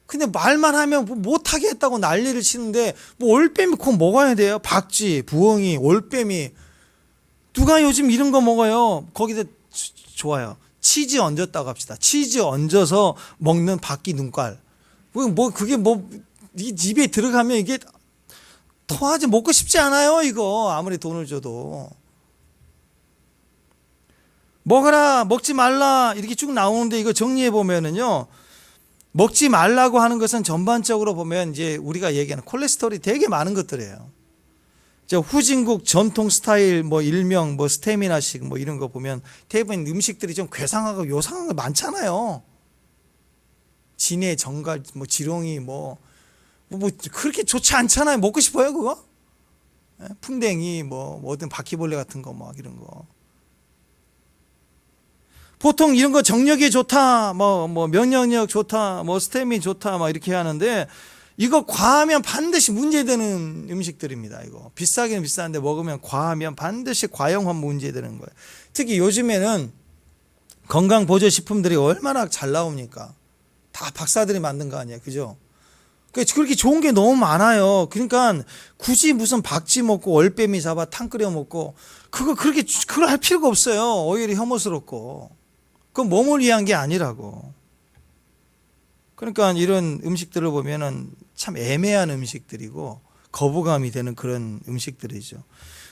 근데 말만 하면 뭐 못하게 했다고 난리를 치는데 뭐 올빼미 꼭 먹어야 돼요? 박쥐, 부엉이, 올빼미 누가 요즘 이런 거 먹어요? 거기다 좋아요. 치즈 얹었다고 합시다. 치즈 얹어서 먹는 박쥐 눈깔. 뭐 그게 뭐 입에 들어가면 이게 토하지 먹고 싶지 않아요. 이거 아무리 돈을 줘도. 먹어라, 먹지 말라 이렇게 쭉 나오는데 이거 정리해 보면은요. 먹지 말라고 하는 것은 전반적으로 보면 이제 우리가 얘기하는 콜레스테롤이 되게 많은 것들이에요. 후진국 전통 스타일 뭐 일명 뭐 스테미나식 뭐 이런 거 보면 대부분 음식들이 좀 괴상하고 요상한 거 많잖아요. 진해, 정갈, 뭐 지렁이 뭐 그렇게 좋지 않잖아요. 먹고 싶어요 그거? 풍뎅이 뭐 어떤 바퀴벌레 같은 거 막 이런 거. 보통 이런 거 정력이 좋다, 뭐 면역력 좋다, 뭐 스태미 좋다, 막 이렇게 하는데 이거 과하면 반드시 문제되는 음식들입니다. 이거 비싸긴 비싼데 먹으면 과하면 반드시 과용한 문제되는 거예요. 특히 요즘에는 건강 보조 식품들이 얼마나 잘 나옵니까? 다 박사들이 만든 거 아니에요, 그죠? 그렇게 좋은 게 너무 많아요. 그러니까 굳이 무슨 박쥐 먹고 올빼미 잡아 탕 끓여 먹고 그걸 할 필요가 없어요. 오히려 혐오스럽고. 그건 몸을 위한 게 아니라고. 그러니까 이런 음식들을 보면은 참 애매한 음식들이고 거부감이 되는 그런 음식들이죠.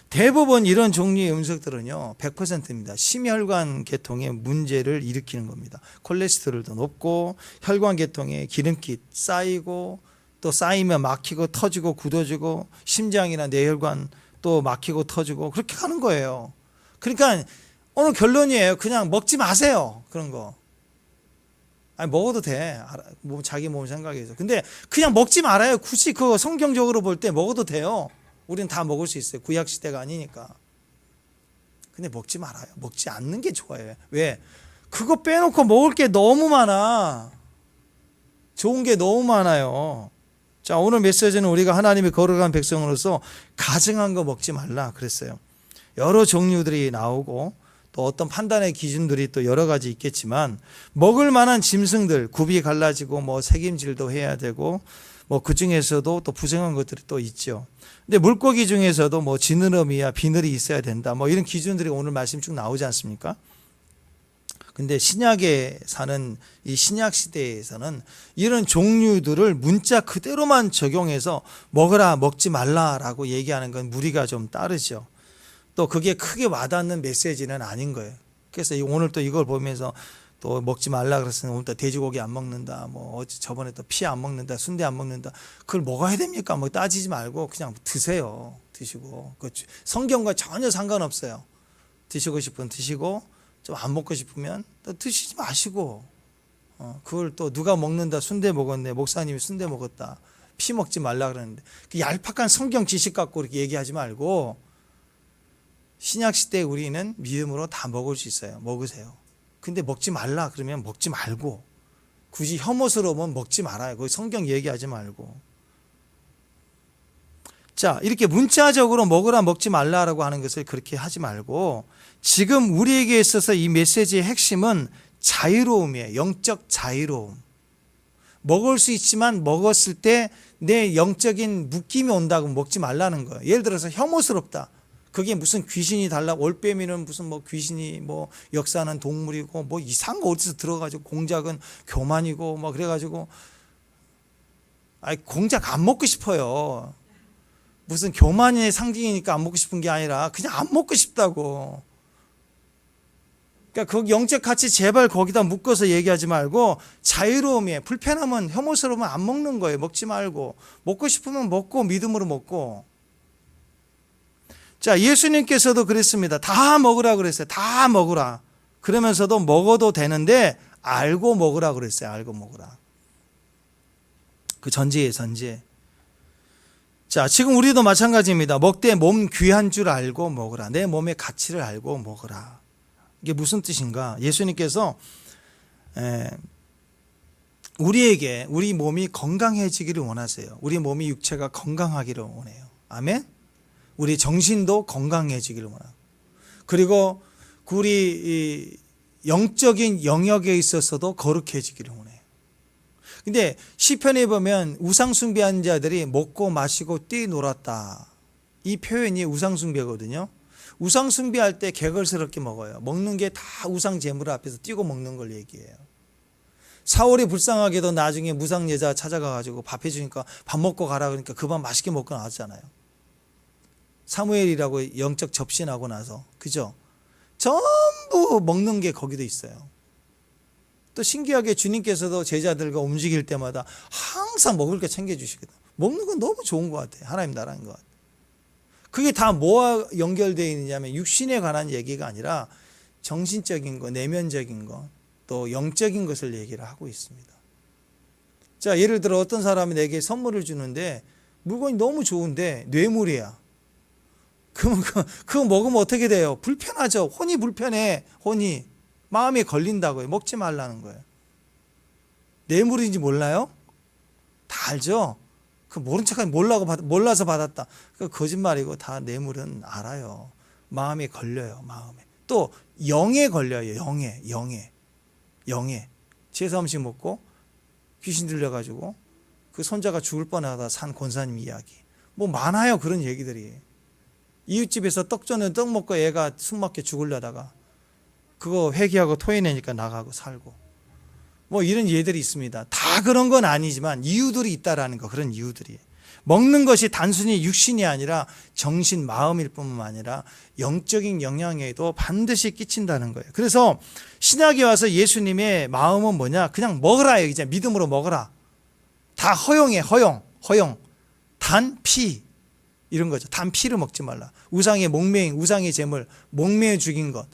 대부분 이런 종류의 음식들은요 100%입니다. 심혈관 계통에 문제를 일으키는 겁니다. 콜레스테롤도 높고 혈관 계통에 기름기 쌓이고 또 쌓이면 막히고 터지고 굳어지고 심장이나 뇌혈관 또 막히고 터지고 그렇게 하는 거예요. 그러니까 오늘 결론이에요. 그냥 먹지 마세요. 그런 거. 아니 먹어도 돼. 자기 몸 생각해서. 근데 그냥 먹지 말아요. 굳이 그 성경적으로 볼 때 먹어도 돼요. 우리는 다 먹을 수 있어요. 구약 시대가 아니니까. 근데 먹지 말아요. 먹지 않는 게 좋아요. 왜? 그거 빼놓고 먹을 게 너무 많아. 좋은 게 너무 많아요. 자, 오늘 메시지는 우리가 하나님의 거룩한 백성으로서 가증한 거 먹지 말라 그랬어요. 여러 종류들이 나오고 또 어떤 판단의 기준들이 또 여러 가지 있겠지만 먹을 만한 짐승들 굽이 갈라지고 뭐 색임질도 해야 되고 뭐 그 중에서도 또 부정한 것들이 또 있죠. 근데 물고기 중에서도 뭐 지느러미야 비늘이 있어야 된다. 뭐 이런 기준들이 오늘 말씀 쭉 나오지 않습니까? 근데 신약에 사는 이 신약 시대에서는 이런 종류들을 문자 그대로만 적용해서 먹으라 먹지 말라라고 얘기하는 건 무리가 좀 따르죠. 또 그게 크게 와닿는 메시지는 아닌 거예요. 그래서 오늘 또 이걸 보면서 또 먹지 말라 그랬으니 오늘 또 돼지고기 안 먹는다. 뭐 저번에 또 피 안 먹는다. 순대 안 먹는다. 그걸 먹어야 됩니까? 뭐 따지지 말고 그냥 드세요. 드시고. 성경과 전혀 상관없어요. 드시고 싶으면 드시고 좀 안 먹고 싶으면 또 드시지 마시고. 그걸 또 누가 먹는다. 순대 먹었네. 목사님이 순대 먹었다. 피 먹지 말라 그러는데 그 얄팍한 성경 지식 갖고 이렇게 얘기하지 말고 신약 시대에 우리는 믿음으로 다 먹을 수 있어요. 먹으세요. 근데 먹지 말라 그러면 먹지 말고 굳이 혐오스러우면 먹지 말아요. 거기 성경 얘기하지 말고. 자, 이렇게 문자적으로 먹으라 먹지 말라라고 하는 것을 그렇게 하지 말고 지금 우리에게 있어서 이 메시지의 핵심은 자유로움이에요. 영적 자유로움. 먹을 수 있지만 먹었을 때 내 영적인 묶임이 온다고 먹지 말라는 거예요. 예를 들어서 혐오스럽다. 그게 무슨 귀신이 달라고 올빼미는 무슨 뭐 귀신이 뭐 역사하는 동물이고 뭐 이상한 거 어디서 들어가지고 공작은 교만이고 뭐 그래가지고 아니 공작 안 먹고 싶어요. 무슨 교만의 상징이니까 안 먹고 싶은 게 아니라 그냥 안 먹고 싶다고. 그러니까 그 영적 가치 제발 거기다 묶어서 얘기하지 말고 자유로움이에요. 불편하면 혐오스러우면 안 먹는 거예요. 먹지 말고 먹고 싶으면 먹고 믿음으로 먹고. 자, 예수님께서도 그랬습니다. 다 먹으라 그랬어요. 다 먹으라. 그러면서도 먹어도 되는데 알고 먹으라 그랬어요. 알고 먹으라. 그 전제에. 자, 지금 우리도 마찬가지입니다. 먹되 몸 귀한 줄 알고 먹으라. 내 몸의 가치를 알고 먹으라. 이게 무슨 뜻인가? 예수님께서 우리에게 우리 몸이 건강해지기를 원하세요. 우리 몸이 육체가 건강하기를 원해요. 아멘. 우리 정신도 건강해지기를 원하고, 그리고 우리 영적인 영역에 있어서도 거룩해지기를 원해요. 근데 시편에 보면 우상 숭배한 자들이 먹고 마시고 뛰놀았다, 이 표현이 우상 숭배거든요. 우상 숭배할 때 개걸스럽게 먹어요. 먹는 게 다 우상 제물 앞에서 뛰고 먹는 걸 얘기해요. 사울이 불쌍하게도 나중에 무상 여자 찾아가가지고 밥 해주니까 밥 먹고 가라 그러니까 그 밥 맛있게 먹고 나왔잖아요. 사무엘이라고 영적 접신하고 나서, 그죠? 전부 먹는 게 거기도 있어요. 또 신기하게 주님께서도 제자들과 움직일 때마다 항상 먹을 게 챙겨주시거든. 먹는 건 너무 좋은 것 같아요. 하나님 나라인 것 같아요. 그게 다 뭐와 연결되어 있느냐면 육신에 관한 얘기가 아니라 정신적인 거, 내면적인 거, 또 영적인 것을 얘기를 하고 있습니다. 자, 예를 들어 어떤 사람이 내게 선물을 주는데 물건이 너무 좋은데 뇌물이야. 그럼 그거 먹으면 어떻게 돼요? 불편하죠. 혼이 불편해. 혼이 마음에 걸린다고요. 먹지 말라는 거예요. 뇌물인지 몰라요? 다 알죠? 그 모른 척하니 몰라서 받았다. 그 거짓말이고, 다 뇌물은 알아요. 마음에 걸려요. 마음에. 또 영에 걸려요. 영에. 제사 음식 먹고 귀신 들려가지고 그 손자가 죽을 뻔하다 산 권사님 이야기. 뭐 많아요. 그런 얘기들이. 이웃집에서 떡 줬는데 떡 먹고 애가 숨막혀 죽으려다가 그거 회개하고 토해내니까 나가고 살고, 뭐 이런 예들이 있습니다. 다 그런 건 아니지만 이유들이 있다라는 거, 그런 이유들이. 먹는 것이 단순히 육신이 아니라 정신, 마음일 뿐만 아니라 영적인 영향에도 반드시 끼친다는 거예요. 그래서 신약에 와서 예수님의 마음은 뭐냐? 그냥 먹으라, 이제 믿음으로 먹어라. 다 허용해, 허용. 단 피, 이런 거죠. 단 피를 먹지 말라. 우상의 목매인, 우상의 제물, 목매어 죽인 것,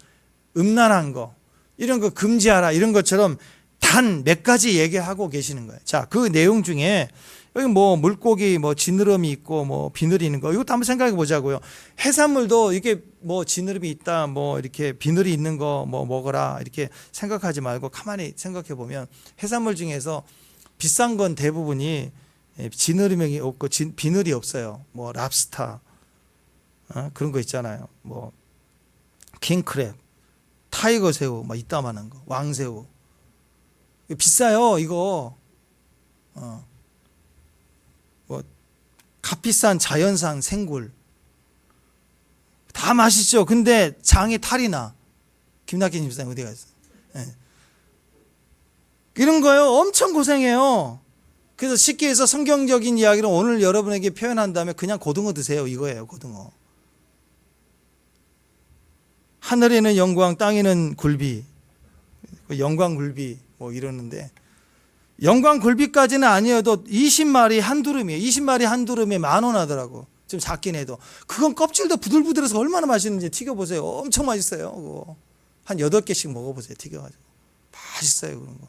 음란한 거, 이런 거 금지하라, 이런 것처럼 단 몇 가지 얘기하고 계시는 거예요. 자, 그 내용 중에 여기 뭐 물고기, 뭐 지느러미 있고, 뭐 비늘이 있는 거, 이것도 한번 생각해 보자고요. 해산물도 이게 뭐 지느러미 있다, 뭐 이렇게 비늘이 있는 거 뭐 먹어라, 이렇게 생각하지 말고 가만히 생각해 보면 해산물 중에서 비싼 건 대부분이 지느러미 없고 비늘이 없어요. 뭐 랍스타, 그런 거 있잖아요. 뭐 킹크랩, 타이거 새우, 막 이따만한 거, 왕새우. 비싸요, 이거. 뭐 값비싼 자연산 생굴 다 맛있죠. 근데 장에 탈이 나. 김낙현 집사님 어디 갔어요? 네. 이런 거요. 엄청 고생해요. 그래서 쉽게 해서 성경적인 이야기를 오늘 여러분에게 표현한다면 그냥 고등어 드세요, 이거예요. 고등어. 하늘에는 영광, 땅에는 굴비, 영광 굴비 뭐 이러는데, 영광 굴비까지는 아니어도 20마리 한 두름이에요. 20마리 한 두름에 10,000원 하더라고. 좀 작긴 해도. 그건 껍질도 부들부들해서 얼마나 맛있는지 튀겨보세요. 엄청 맛있어요. 그거. 한 8개씩 먹어보세요. 튀겨가지고. 맛있어요, 그런 거.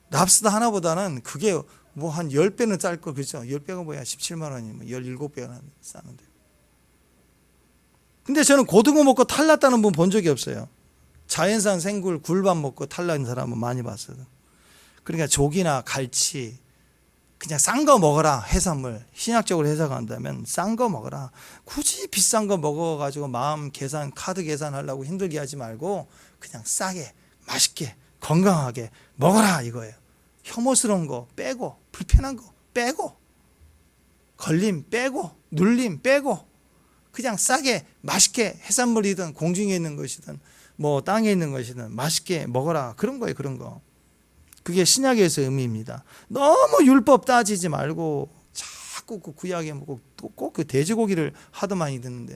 랍스터 하나보다는 그게 뭐 한 10배는 쌀 거, 그렇죠? 10배가 뭐야? 17만 원이면 17배가 싸는데. 근데 저는 고등어 먹고 탈났다는 분 본 적이 없어요. 자연산 생굴, 굴밥 먹고 탈난 사람은 많이 봤어요. 그러니까 조기나 갈치, 그냥 싼 거 먹어라. 해산물, 신학적으로 해석한다면 싼 거 먹어라. 굳이 비싼 거 먹어가지고 마음 계산, 카드 계산하려고 힘들게 하지 말고 그냥 싸게, 맛있게, 건강하게 먹어라, 이거예요. 혐오스러운 거 빼고, 불편한 거 빼고, 걸림 빼고, 눌림 빼고, 그냥 싸게 맛있게, 해산물이든 공중에 있는 것이든 뭐 땅에 있는 것이든 맛있게 먹어라, 그런 거예요. 그런 거. 그게 신약에서의 의미입니다. 너무 율법 따지지 말고 자꾸 그 구약에 꼭 그 돼지고기를 하도 많이 듣는데,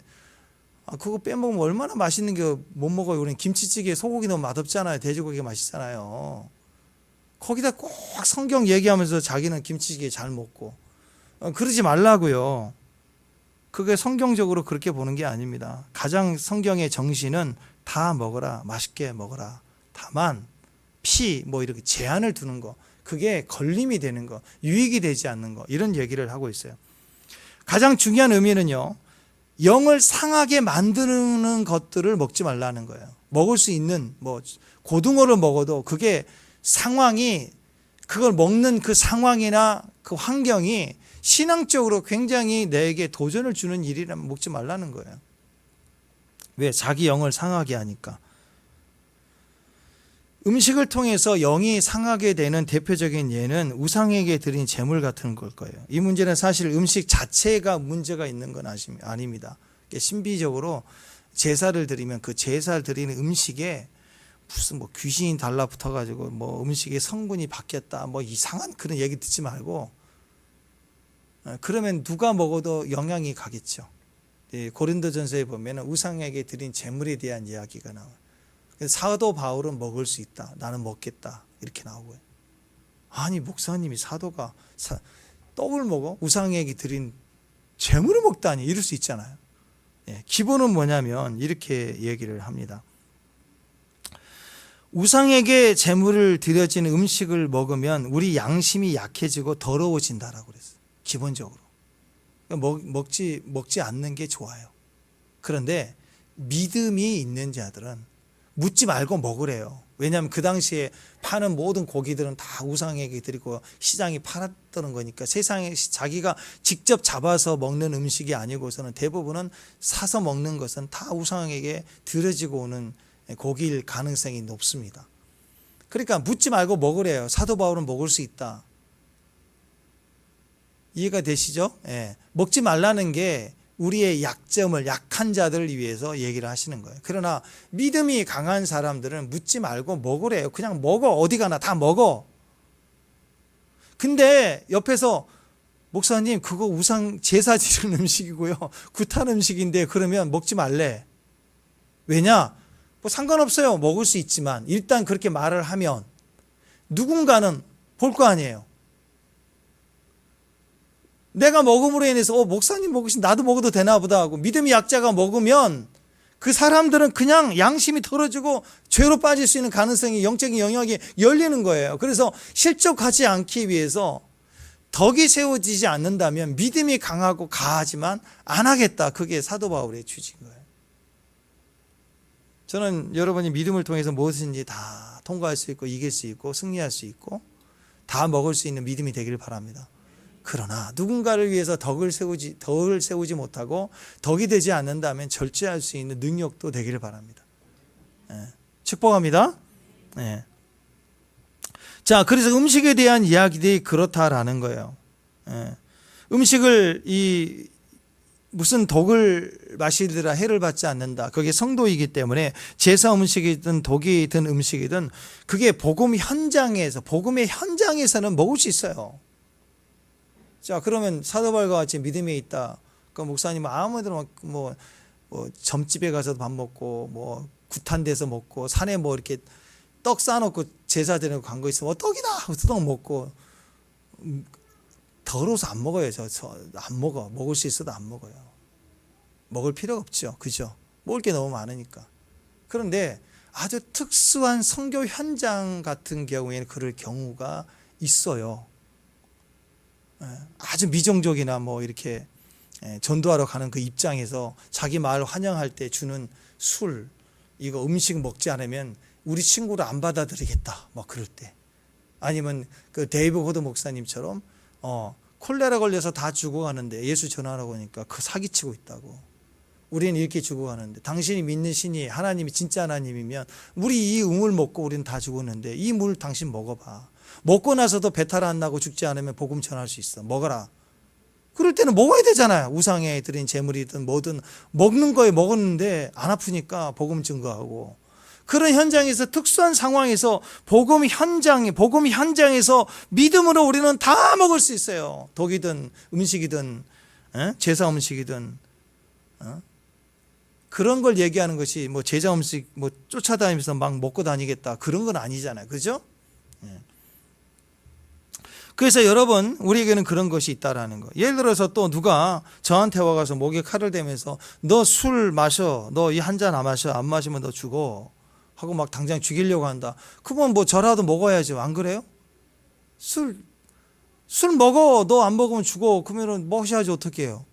그거 빼먹으면 얼마나 맛있는 게 못 먹어요. 우리는 김치찌개에 소고기 너무 맛없잖아요. 돼지고기가 맛있잖아요. 거기다 꼭 성경 얘기하면서 자기는 김치찌개 잘 먹고, 그러지 말라고요. 그게 성경적으로 그렇게 보는 게 아닙니다. 가장 성경의 정신은 다 먹어라, 맛있게 먹어라. 다만 피 뭐 이렇게 제한을 두는 거, 그게 걸림이 되는 거, 유익이 되지 않는 거, 이런 얘기를 하고 있어요. 가장 중요한 의미는요, 영을 상하게 만드는 것들을 먹지 말라는 거예요. 먹을 수 있는 뭐 고등어를 먹어도 그게 상황이 그걸 먹는 그 상황이나 그 환경이 신앙적으로 굉장히 내게 도전을 주는 일이라면 먹지 말라는 거예요. 왜? 자기 영을 상하게 하니까. 음식을 통해서 영이 상하게 되는 대표적인 예는 우상에게 드린 제물 같은 걸 거예요. 이 문제는 사실 음식 자체가 문제가 있는 건 아닙니다. 신비적으로 제사를 드리면 그 제사를 드리는 음식에 무슨 뭐 귀신이 달라붙어 가지고 뭐 음식의 성분이 바뀌었다 뭐 이상한 그런 얘기 듣지 말고, 그러면 누가 먹어도 영향이 가겠죠. 고린도전서에 보면 우상에게 드린 제물에 대한 이야기가 나와요. 사도 바울은 먹을 수 있다, 나는 먹겠다, 이렇게 나오고요. 아니 목사님이 사도가 떡을 먹어? 우상에게 드린 제물을 먹다니, 이럴 수 있잖아요. 기본은 뭐냐면 이렇게 얘기를 합니다. 우상에게 제물을 드려진 음식을 먹으면 우리 양심이 약해지고 더러워진다라고 그랬어요. 기본적으로 먹지 않는 게 좋아요. 그런데 믿음이 있는 자들은 묻지 말고 먹으래요. 왜냐하면 그 당시에 파는 모든 고기들은 다 우상에게 드리고 시장이 팔았던 거니까, 세상에 자기가 직접 잡아서 먹는 음식이 아니고서는 대부분은 사서 먹는 것은 다 우상에게 드려지고 오는 고기일 가능성이 높습니다. 그러니까 묻지 말고 먹으래요. 사도 바울은 먹을 수 있다. 이해가 되시죠? 먹지 말라는 게 우리의 약점을, 약한 자들을 위해서 얘기를 하시는 거예요. 그러나 믿음이 강한 사람들은 묻지 말고 먹으래요. 그냥 먹어. 어디 가나 다 먹어. 근데 옆에서 목사님 그거 우상 제사 지른 음식이고요, 구탄 음식인데 그러면 먹지 말래. 왜냐? 뭐 상관없어요. 먹을 수 있지만 일단 그렇게 말을 하면 누군가는 볼 거 아니에요. 내가 먹음으로 인해서 목사님 먹으신 나도 먹어도 되나 보다 하고 믿음이 약자가 먹으면 그 사람들은 그냥 양심이 털어지고 죄로 빠질 수 있는 가능성이, 영적인 영역이 열리는 거예요. 그래서 실족하지 않기 위해서 덕이 세워지지 않는다면 믿음이 강하고 가하지만 안 하겠다. 그게 사도 바울의 취지인 거예요. 저는 여러분이 믿음을 통해서 무엇인지 다 통과할 수 있고 이길 수 있고 승리할 수 있고 다 먹을 수 있는 믿음이 되기를 바랍니다. 그러나 누군가를 위해서 덕을 세우지 못하고 덕이 되지 않는다면 절제할 수 있는 능력도 되기를 바랍니다. 축복합니다. 자, 그래서 음식에 대한 이야기들이 그렇다라는 거예요. 음식을 무슨 독을 마시더라 해를 받지 않는다. 그게 성도이기 때문에 제사 음식이든 독이 든 음식이든 그게 복음의 현장에서는 먹을 수 있어요. 자, 그러면 사도 바울과 같이 믿음에 있다. 그 목사님은 아무데나 뭐 점집에 가서 밥 먹고 뭐 구탄 데서 먹고 산에 뭐 이렇게 떡 싸놓고 제사 드리는 거 간 거 있으면 떡이다 하고 떡 먹고 더러워서 안 먹어요. 저 안 먹어. 먹을 수 있어도 안 먹어요. 먹을 필요가 없죠. 그죠? 먹을 게 너무 많으니까. 그런데 아주 특수한 선교 현장 같은 경우에는 그럴 경우가 있어요. 아주 미정적이나 뭐 이렇게 전도하러 가는 그 입장에서 자기 마을 환영할 때 주는 술, 이거 음식 먹지 않으면 우리 친구를 안 받아들이겠다. 뭐 그럴 때. 아니면 그 데이브 호드 목사님처럼 콜레라 걸려서 다 죽어가는데 예수 전하라고 하니까 그 사기치고 있다고. 우리는 이렇게 죽어가는데 당신이 믿는 신이 하나님이 진짜 하나님이면 우리 이 우물 먹고 우리는 다 죽었는데 이 물 당신 먹어봐. 먹고 나서도 배탈 안 나고 죽지 않으면 복음 전할 수 있어. 먹어라. 그럴 때는 먹어야 되잖아요. 우상에 드린 제물이든 뭐든 먹는 거에 먹었는데 안 아프니까 복음 증거하고. 그런 현장에서 특수한 상황에서 복음 현장에서 믿음으로 우리는 다 먹을 수 있어요. 독이든 음식이든 제사 음식이든 그런 걸 얘기하는 것이 뭐 제사 음식 뭐 쫓아다니면서 막 먹고 다니겠다 그런 건 아니잖아요. 그죠? 그래서 여러분 우리에게는 그런 것이 있다라는 거. 예를 들어서 또 누가 저한테 와가서 목에 칼을 대면서 너 술 마셔, 너 이 한 잔 안 마셔, 안 마시면 너 죽어 하고 막 당장 죽이려고 한다. 그건 뭐 저라도 먹어야죠. 안 그래요? 술 먹어. 너 안 먹으면 죽어. 그러면은 먹으셔야지 어떻게 해요?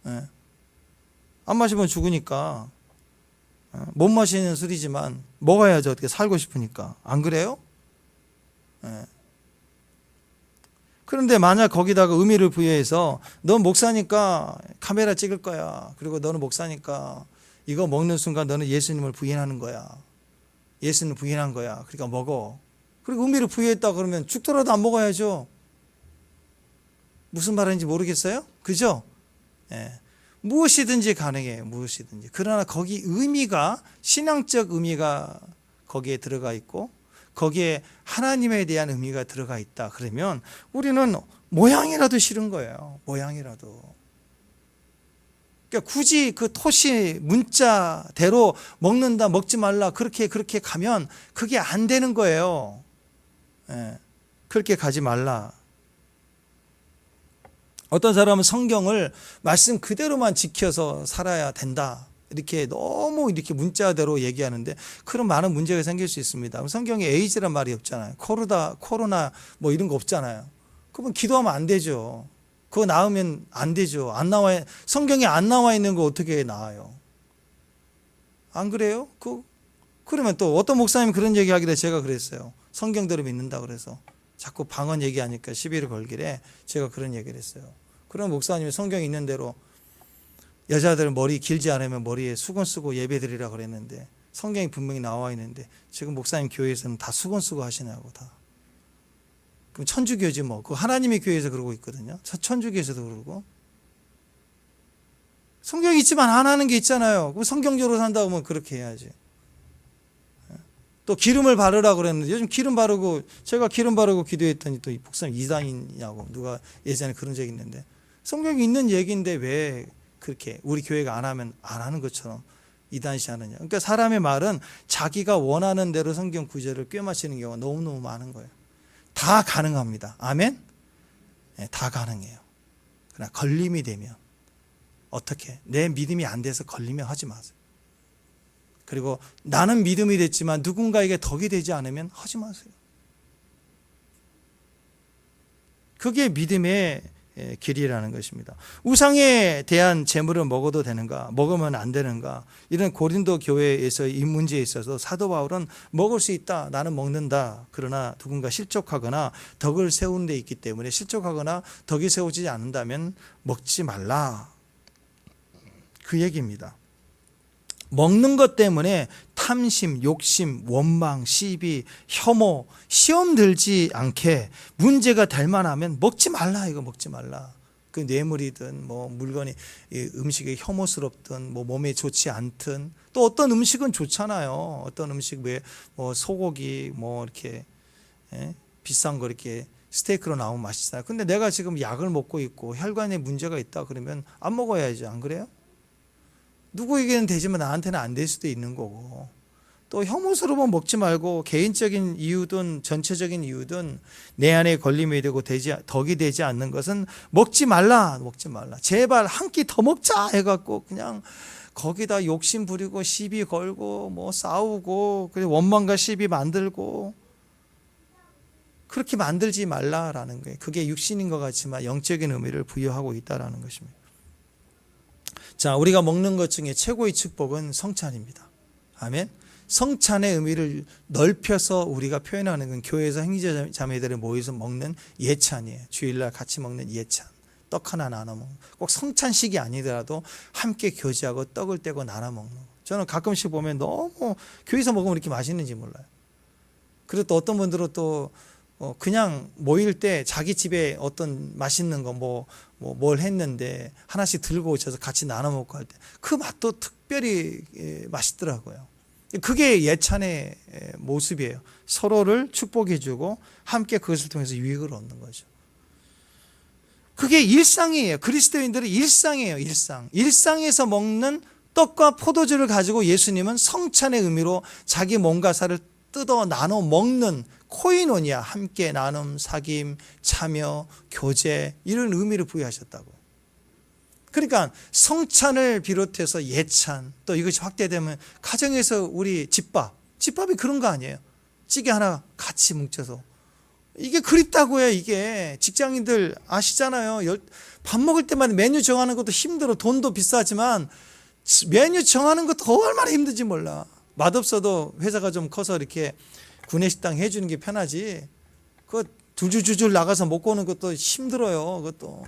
안 마시면 죽으니까. 못 마시는 술이지만 먹어야죠. 어떻게 살고 싶으니까. 안 그래요? 예. 그런데 만약 거기다가 의미를 부여해서 넌 목사니까 카메라 찍을 거야. 그리고 너는 목사니까 이거 먹는 순간 너는 예수님을 부인하는 거야. 예수님을 부인한 거야. 그러니까 먹어. 그리고 의미를 부여했다 그러면 죽더라도 안 먹어야죠. 무슨 말인지 모르겠어요? 그죠? 예. 무엇이든지 가능해요. 무엇이든지. 그러나 거기 의미가, 신앙적 의미가 거기에 들어가 있고 거기에 하나님에 대한 의미가 들어가 있다. 그러면 우리는 모양이라도 싫은 거예요. 모양이라도. 그러니까 굳이 그 토시 문자대로 먹는다, 먹지 말라 그렇게 가면 그게 안 되는 거예요. 예. 그렇게 가지 말라. 어떤 사람은 성경을 말씀 그대로만 지켜서 살아야 된다. 이렇게 너무 이렇게 문자대로 얘기하는데 그런 많은 문제가 생길 수 있습니다. 성경에 에이즈란 말이 없잖아요. 코로나 뭐 이런 거 없잖아요. 그러면 기도하면 안 되죠. 그거 나오면 안 되죠. 안 나와, 성경에 안 나와 있는 거 어떻게 나와요? 안 그래요? 그러면 또 어떤 목사님이 그런 얘기 하길래 제가 그랬어요. 성경대로 믿는다 그래서 자꾸 방언 얘기하니까 시비를 걸길래 제가 그런 얘기를 했어요. 그런 목사님이 성경에 있는 대로 여자들 머리 길지 않으면 머리에 수건 쓰고 예배 드리라 그랬는데 성경이 분명히 나와 있는데 지금 목사님 교회에서는 다 수건 쓰고 하시냐고 다. 그럼 천주교지 뭐. 그 하나님의 교회에서 그러고 있거든요. 천주교에서도 그러고. 성경이 있지만 안 하는 게 있잖아요. 그럼 성경적으로 산다 보면 그렇게 해야지. 또 기름을 바르라 그랬는데 요즘 기름 바르고 제가 기름 바르고 기도했더니 또 이 목사님 이단이냐고 누가 예전에 그런 적이 있는데 성경이 있는 얘기인데 왜 그렇게 우리 교회가 안 하면 안 하는 것처럼 이단시 하느냐. 그러니까 사람의 말은 자기가 원하는 대로 성경 구절을 꿰맞추는 경우가 너무너무 많은 거예요. 다 가능합니다. 아멘? 네, 다 가능해요. 그러나 걸림이 되면 어떻게? 내 믿음이 안 돼서 걸리면 하지 마세요. 그리고 나는 믿음이 됐지만 누군가에게 덕이 되지 않으면 하지 마세요. 그게 믿음의 길이라는 것입니다. 우상에 대한 재물을 먹어도 되는가, 먹으면 안 되는가, 이런 고린도 교회에서 이 문제에 있어서 사도 바울은 먹을 수 있다, 나는 먹는다. 그러나 누군가 실족하거나 덕을 세우는 데 있기 때문에 실족하거나 덕이 세우지 않는다면 먹지 말라. 그 얘기입니다. 먹는 것 때문에 탐심, 욕심, 원망, 시비, 혐오, 시험 들지 않게 문제가 될 만하면 먹지 말라. 이거 먹지 말라. 그 뇌물이든 뭐 물건이 음식이 혐오스럽든 뭐 몸에 좋지 않든 또 어떤 음식은 좋잖아요. 어떤 음식 뭐 소고기 뭐 이렇게 비싼 거 이렇게 스테이크로 나오면 맛있잖아요. 근데 내가 지금 약을 먹고 있고 혈관에 문제가 있다 그러면 안 먹어야죠. 안 그래요? 누구에게는 되지만 나한테는 안 될 수도 있는 거고 또 혐오스러우면 먹지 말고 개인적인 이유든 전체적인 이유든 내 안에 걸림이 되고 덕이 되지 않는 것은 먹지 말라. 먹지 말라. 제발 한 끼 더 먹자 해갖고 그냥 거기다 욕심 부리고 시비 걸고 뭐 싸우고 그리고 원망과 시비 만들고 그렇게 만들지 말라라는 거예요. 그게 육신인 것 같지만 영적인 의미를 부여하고 있다라는 것입니다. 자, 우리가 먹는 것 중에 최고의 축복은 성찬입니다. 아멘. 성찬의 의미를 넓혀서 우리가 표현하는 건 교회에서 형제 자매들이 모여서 먹는 예찬이에요. 주일날 같이 먹는 예찬. 떡 하나 나눠 먹는. 꼭 성찬식이 아니더라도 함께 교제하고 떡을 떼고 나눠 먹는. 저는 가끔씩 보면 너무 교회에서 먹으면 이렇게 맛있는지 몰라요. 그리고 또 어떤 분들은 또 그냥 모일 때 자기 집에 어떤 맛있는 거 뭘 했는데 하나씩 들고 오셔서 같이 나눠 먹고 할 때 그 맛도 특별히 맛있더라고요. 그게 예찬의 모습이에요. 서로를 축복해 주고 함께 그것을 통해서 유익을 얻는 거죠. 그게 일상이에요. 그리스도인들의 일상이에요. 일상에서 먹는 떡과 포도주를 가지고 예수님은 성찬의 의미로 자기 몸과 살을 뜯어 나눠 먹는 코이노니아, 함께 나눔, 사귐, 참여, 교제 이런 의미를 부여하셨다고. 그러니까 성찬을 비롯해서 예찬 또 이것이 확대되면 가정에서 우리 집밥이 그런 거 아니에요. 찌개 하나 같이 뭉쳐서 이게 그립다고요. 이게 직장인들 아시잖아요. 밥 먹을 때마다 메뉴 정하는 것도 힘들어. 돈도 비싸지만 메뉴 정하는 것도 얼마나 힘든지 몰라. 맛없어도 회사가 좀 커서 이렇게 구내식당 해주는 게 편하지. 그 줄줄줄줄 나가서 먹고 오는 것도 힘들어요. 그것도.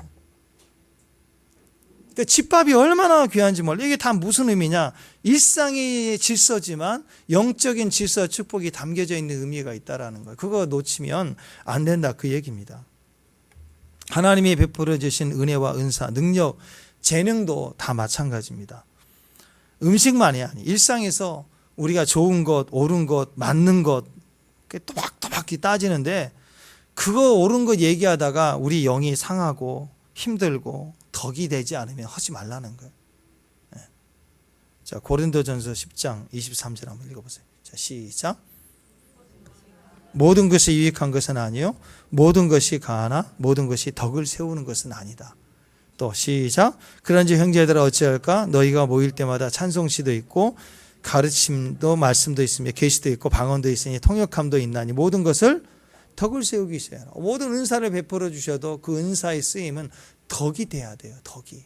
그러니까 집밥이 얼마나 귀한지 몰라. 이게 다 무슨 의미냐? 일상의 질서지만 영적인 질서 축복이 담겨져 있는 의미가 있다라는 거예요. 그거 놓치면 안 된다 그 얘기입니다. 하나님이 베풀어 주신 은혜와 은사, 능력, 재능도 다 마찬가지입니다. 음식만이 아니 일상에서 우리가 좋은 것, 옳은 것, 맞는 것 또박또박 따지는데 그거 옳은 것 얘기하다가 우리 영이 상하고 힘들고 덕이 되지 않으면 하지 말라는 거예요. 네. 자, 고린도전서 10장 23절 한번 읽어보세요. 자, 시작. 모든 것이 유익한 것은 아니요 모든 것이 가하나 모든 것이 덕을 세우는 것은 아니다. 또 시작. 그런지 형제들아 어찌할까? 너희가 모일 때마다 찬송시도 있고 가르침도 말씀도 있으며 계시도 있고 방언도 있으니 통역함도 있나니 모든 것을 덕을 세우기 위해서 모든 은사를 베풀어 주셔도 그 은사의 쓰임은 덕이 돼야 돼요. 덕이.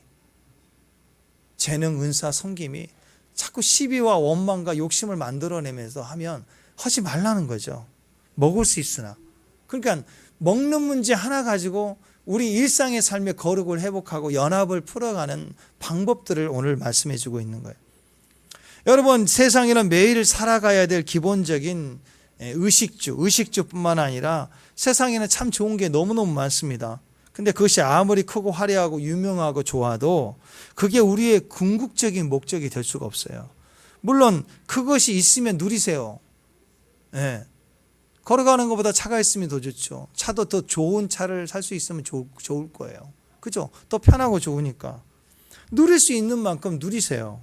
재능, 은사, 섬김이 자꾸 시비와 원망과 욕심을 만들어내면서 하면 하지 말라는 거죠. 먹을 수 있으나. 그러니까 먹는 문제 하나 가지고 우리 일상의 삶의 거룩을 회복하고 연합을 풀어가는 방법들을 오늘 말씀해 주고 있는 거예요. 여러분, 세상에는 매일 살아가야 될 기본적인 의식주뿐만 아니라 세상에는 참 좋은 게 너무너무 많습니다. 근데 그것이 아무리 크고 화려하고 유명하고 좋아도 그게 우리의 궁극적인 목적이 될 수가 없어요. 물론 그것이 있으면 누리세요. 네. 걸어가는 것보다 차가 있으면 더 좋죠. 차도 더 좋은 차를 살 수 있으면 좋을 거예요. 그죠? 더 편하고 좋으니까. 누릴 수 있는 만큼 누리세요.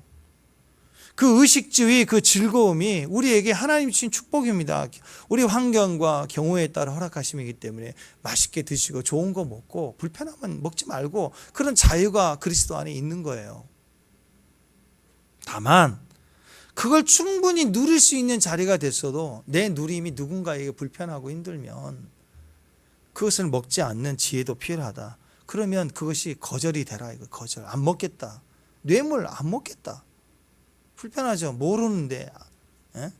그 의식주의, 그 즐거움이 우리에게 하나님 주신 축복입니다. 우리 환경과 경우에 따라 허락하심이기 때문에 맛있게 드시고 좋은 거 먹고 불편하면 먹지 말고 그런 자유가 그리스도 안에 있는 거예요. 다만 그걸 충분히 누릴 수 있는 자리가 됐어도 내 누림이 누군가에게 불편하고 힘들면 그것을 먹지 않는 지혜도 필요하다. 그러면 그것이 거절이 되라. 이거 거절. 안 먹겠다. 뇌물 안 먹겠다. 불편하죠. 모르는데. 에?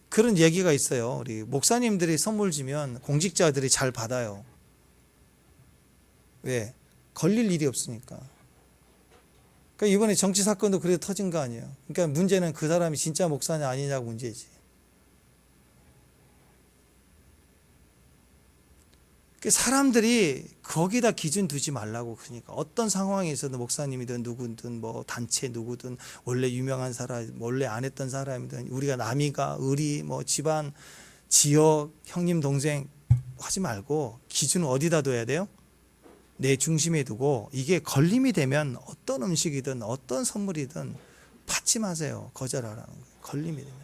그런 얘기가 있어요. 우리 목사님들이 선물 주면 공직자들이 잘 받아요. 왜? 걸릴 일이 없으니까. 그러니까 이번에 정치 사건도 그래도 터진 거 아니에요. 그러니까 문제는 그 사람이 진짜 목사냐 아니냐가 문제지. 사람들이 거기다 기준 두지 말라고. 그러니까 어떤 상황에서든 목사님이든 누구든 뭐 단체 누구든 원래 유명한 사람 원래 안 했던 사람이든 우리가 남이가 의리 뭐 집안 지역 형님 동생 하지 말고 기준은 어디다 둬야 돼요? 내 중심에 두고 이게 걸림이 되면 어떤 음식이든 어떤 선물이든 받지 마세요. 거절하라는 거예요. 걸림이 되면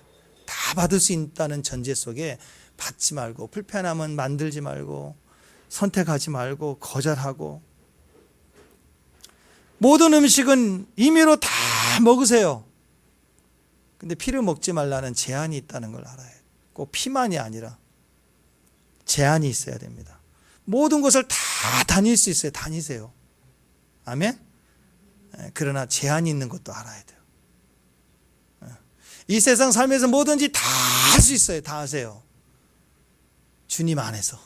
다 받을 수 있다는 전제 속에 받지 말고 불편함은 만들지 말고 선택하지 말고 거절하고 모든 음식은 임의로 다 먹으세요. 근데 피를 먹지 말라는 제한이 있다는 걸 알아야 해요. 꼭 피만이 아니라 제한이 있어야 됩니다. 모든 것을 다 다닐 수 있어요. 다니세요. 아멘? 그러나 제한이 있는 것도 알아야 돼요. 이 세상 삶에서 뭐든지 다 할 수 있어요. 다 하세요. 주님 안에서.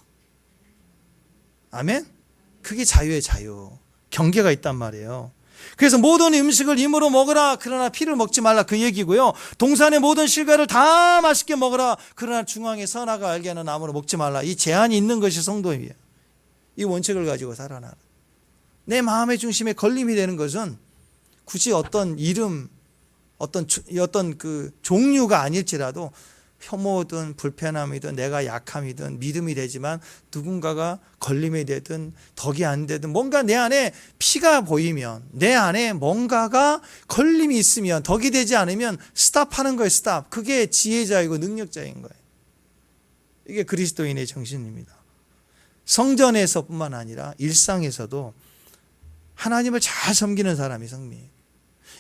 아멘? 그게 자유의 자유. 경계가 있단 말이에요. 그래서 모든 음식을 임으로 먹으라. 그러나 피를 먹지 말라. 그 얘기고요. 동산의 모든 실과를 다 맛있게 먹으라. 그러나 중앙에 선악을 알게 하는 나무를 먹지 말라. 이 제한이 있는 것이 성도이에요. 이 원칙을 가지고 살아나는. 내 마음의 중심에 걸림이 되는 것은 굳이 어떤 이름, 어떤 그 종류가 아닐지라도 혐오든 불편함이든 내가 약함이든 믿음이 되지만 누군가가 걸림이 되든 덕이 안 되든 뭔가 내 안에 피가 보이면 내 안에 뭔가가 걸림이 있으면 덕이 되지 않으면 스탑하는 거예요. 스탑. 그게 지혜자이고 능력자인 거예요. 이게 그리스도인의 정신입니다. 성전에서뿐만 아니라 일상에서도 하나님을 잘 섬기는 사람이 성미예요.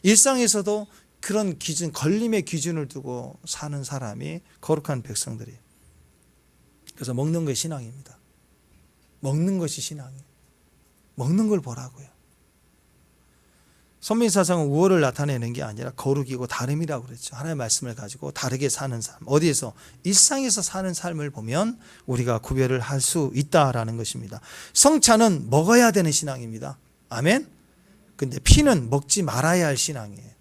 일상에서도 그런 기준, 걸림의 기준을 두고 사는 사람이 거룩한 백성들이에요. 그래서 먹는 것이 신앙입니다. 먹는 것이 신앙이에요. 먹는 걸 보라고요. 선민사상은 우월을 나타내는 게 아니라 거룩이고 다름이라고 그랬죠. 하나님의 말씀을 가지고 다르게 사는 삶, 어디에서? 일상에서 사는 삶을 보면 우리가 구별을 할 수 있다라는 것입니다. 성찬은 먹어야 되는 신앙입니다. 아멘. 근데 피는 먹지 말아야 할 신앙이에요.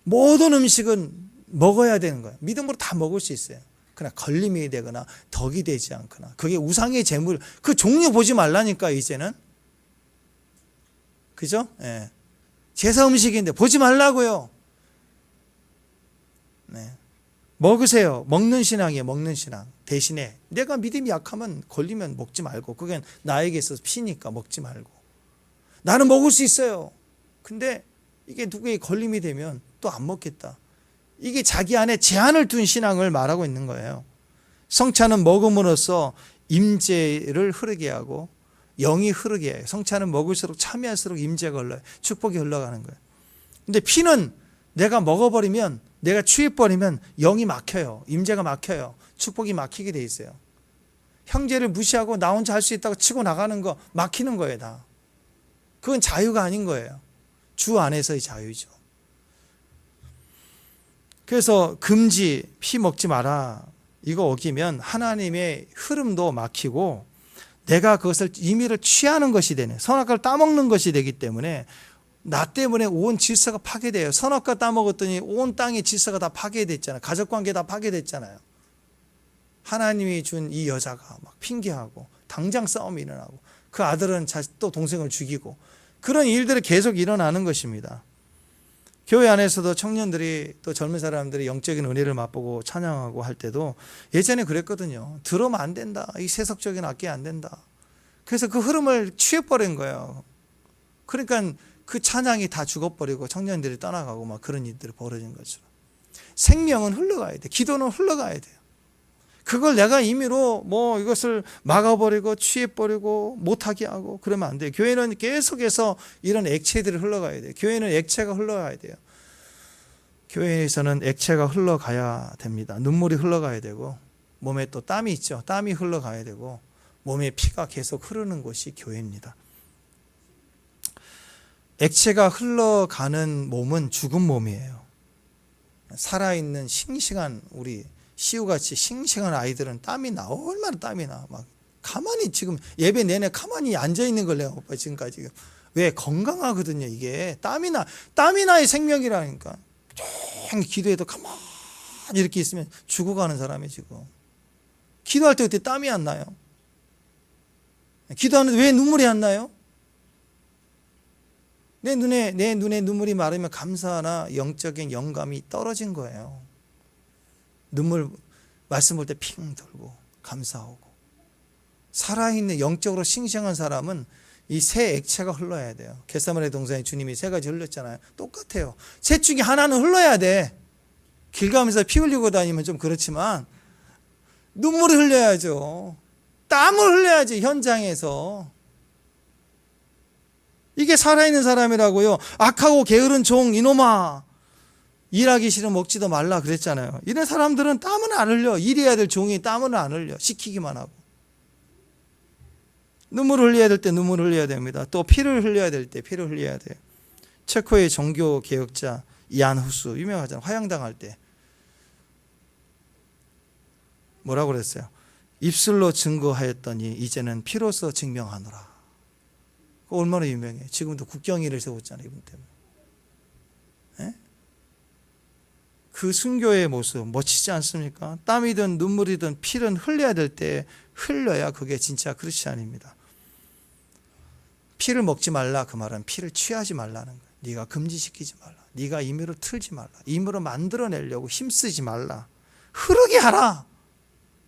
모든 음식은 먹어야 되는 거예요. 믿음으로 다 먹을 수 있어요. 그러나 걸림이 되거나 덕이 되지 않거나, 그게 우상의 제물, 그 종류 보지 말라니까 이제는. 그죠? 예. 제사 음식인데 보지 말라고요. 네. 먹으세요. 먹는 신앙이에요. 먹는 신앙. 대신에 내가 믿음이 약하면 걸리면 먹지 말고, 그건 나에게 있어서 피니까 먹지 말고. 나는 먹을 수 있어요. 근데 이게 누구에게 걸림이 되면 또 안 먹겠다. 이게 자기 안에 제한을 둔 신앙을 말하고 있는 거예요. 성찬은 먹음으로써 임재를 흐르게 하고 영이 흐르게 해요. 성찬은 먹을수록 참여할수록 임재가 흘러요. 축복이 흘러가는 거예요. 근데 피는 내가 먹어버리면, 내가 취해버리면 영이 막혀요. 임재가 막혀요. 축복이 막히게 돼 있어요. 형제를 무시하고 나 혼자 할 수 있다고 치고 나가는 거 막히는 거예요. 다. 그건 자유가 아닌 거예요. 주 안에서의 자유죠. 그래서 금지, 피 먹지 마라, 이거 어기면 하나님의 흐름도 막히고 내가 그것을 임의로 취하는 것이 되네. 선악과를 따먹는 것이 되기 때문에 나 때문에 온 질서가 파괴돼요. 선악과 따먹었더니 온 땅의 질서가 다 파괴됐잖아요. 가족관계 다 파괴됐잖아요. 하나님이 준 이 여자가 막 핑계하고 당장 싸움이 일어나고 그 아들은 또 동생을 죽이고 그런 일들이 계속 일어나는 것입니다. 교회 안에서도 청년들이 또 젊은 사람들이 영적인 은혜를 맛보고 찬양하고 할 때도 예전에 그랬거든요. 들으면 안 된다. 이 세속적인 악기 안 된다. 그래서 그 흐름을 취해버린 거예요. 그러니까 그 찬양이 다 죽어버리고 청년들이 떠나가고 막 그런 일들이 벌어진 것처럼. 생명은 흘러가야 돼. 기도는 흘러가야 돼요. 그걸 내가 임의로 뭐 이것을 막아버리고 취해버리고 못하게 하고 그러면 안 돼요. 교회는 계속해서 이런 액체들이 흘러가야 돼요. 교회는 액체가 흘러가야 돼요. 교회에서는 액체가 흘러가야 됩니다. 눈물이 흘러가야 되고 몸에 또 땀이 있죠. 땀이 흘러가야 되고 몸에 피가 계속 흐르는 곳이 교회입니다. 액체가 흘러가는 몸은 죽은 몸이에요. 살아있는 싱싱한 우리 시우같이 싱싱한 아이들은 땀이 나. 얼마나 땀이 나. 막 가만히 지금 예배 내내 가만히 앉아있는 걸 내가 오빠 지금까지. 왜? 건강하거든요. 이게 땀이 나. 땀이 나의 생명이라니까. 조용히 기도해도 가만히 이렇게 있으면 죽어가는 사람이 지금. 기도할 때 그때 땀이 안 나요. 기도하는데 왜 눈물이 안 나요? 내 눈에 눈물이 마르면 감사나 영적인 영감이 떨어진 거예요. 눈물 말씀 볼 때 핑 돌고 감사하고 살아있는 영적으로 싱싱한 사람은 이 새 액체가 흘러야 돼요. 겟세마네 동산에 주님이 세 가지 흘렸잖아요. 똑같아요. 셋 중에 하나는 흘러야 돼. 길 가면서 피 흘리고 다니면 좀 그렇지만 눈물을 흘려야죠. 땀을 흘려야지 현장에서. 이게 살아있는 사람이라고요. 악하고 게으른 종 이놈아, 일하기 싫으면 먹지도 말라 그랬잖아요. 이런 사람들은 땀은 안 흘려. 일해야 될 종이 땀은 안 흘려. 시키기만 하고. 눈물을 흘려야 될 때 눈물을 흘려야 됩니다. 또 피를 흘려야 될 때 피를 흘려야 돼요. 체코의 종교 개혁자 이안 후스 유명하잖아요. 화양당할 때 뭐라고 그랬어요? 입술로 증거하였더니 이제는 피로써 증명하노라. 얼마나 유명해요. 지금도 국경일을 세웠잖아요. 이분 때문에. 네? 그 순교의 모습 멋지지 않습니까? 땀이든 눈물이든 피는 흘려야 될 때 흘려야 그게 진짜 크리스찬입니다. 피를 먹지 말라 그 말은 피를 취하지 말라는 거예요. 네가 금지시키지 말라. 네가 임의로 틀지 말라. 임의로 만들어내려고 힘쓰지 말라. 흐르게 하라.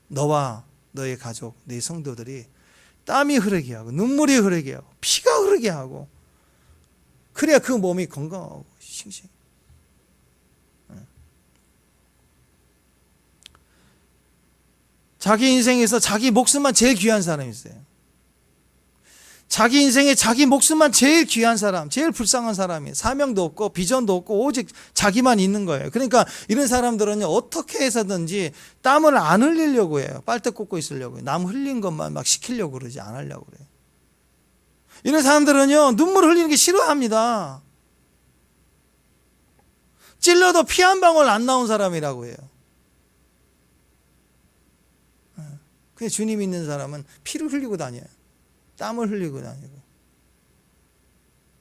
너와 너의 가족, 네 성도들이 땀이 흐르게 하고 눈물이 흐르게 하고 피가 흐르게 하고 그래야 그 몸이 건강하고 싱싱해. 자기 인생에서 자기 목숨만 제일 귀한 사람이 있어요. 자기 인생에 자기 목숨만 제일 귀한 사람, 제일 불쌍한 사람이 사명도 없고 비전도 없고 오직 자기만 있는 거예요. 그러니까 이런 사람들은 어떻게 해서든지 땀을 안 흘리려고 해요. 빨대 꽂고 있으려고 해요. 남 흘린 것만 막 시키려고 그러지 안 하려고 그래요. 이런 사람들은요, 눈물 흘리는 게 싫어합니다. 찔러도 피 한 방울 안 나온 사람이라고 해요. 근데 주님 믿는 사람은 피를 흘리고 다녀요. 땀을 흘리고 다니고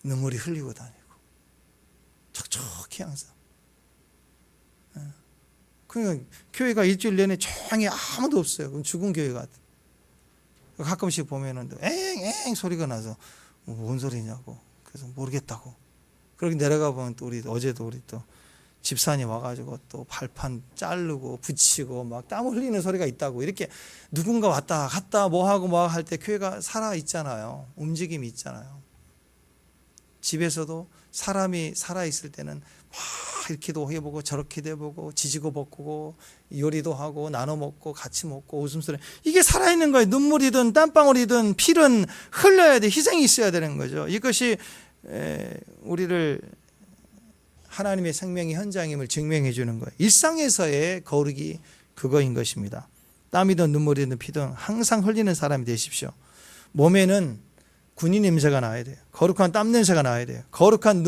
눈물이 흘리고 다니고 촉촉히 항상. 그러니까 교회가 일주일 내내 조용히 아무도 없어요. 그럼 죽은 교회 같아. 가끔씩 보면은 엥엥 소리가 나서 뭔 소리냐고. 그래서 모르겠다고. 그렇게 내려가 보면 또 어제도 우리 또 집사님 와가지고 또 발판 자르고 붙이고 막 땀 흘리는 소리가 있다고. 이렇게 누군가 왔다 갔다 뭐하고 뭐 할 때 교회가 살아있잖아요. 움직임이 있잖아요. 집에서도 사람이 살아있을 때는 막 이렇게도 해보고 저렇게도 해보고 지지고 볶고 요리도 하고 나눠 먹고 같이 먹고 웃음소리. 이게 살아있는 거예요. 눈물이든 땀방울이든 피는 흘러야 돼. 희생이 있어야 되는 거죠. 이것이 우리를 하나님의 생명의 현장임을 증명해 주는 거예요. 일상에서의 거룩이 그거인 것입니다. 땀이든 눈물이든 피든 항상 흘리는 사람이 되십시오. 몸에는 군인 냄새가 나야 돼요. 거룩한 땀 냄새가 나야 돼요. 거룩한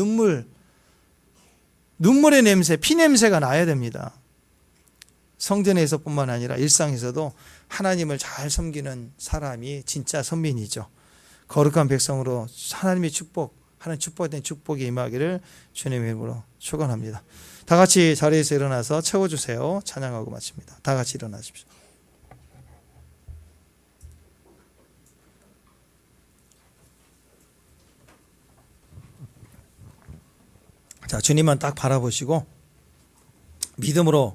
눈물의 냄새, 피 냄새가 나야 됩니다. 성전에서뿐만 아니라 일상에서도 하나님을 잘 섬기는 사람이 진짜 선민이죠. 거룩한 백성으로 하나님의 축복, 하나님 축복된 축복이 임하기를 주님의 이름으로 축원합니다. 다 같이 자리에서 일어나서 채워주세요. 찬양하고 마칩니다. 다 같이 일어나십시오. 자, 주님만 딱 바라보시고 믿음으로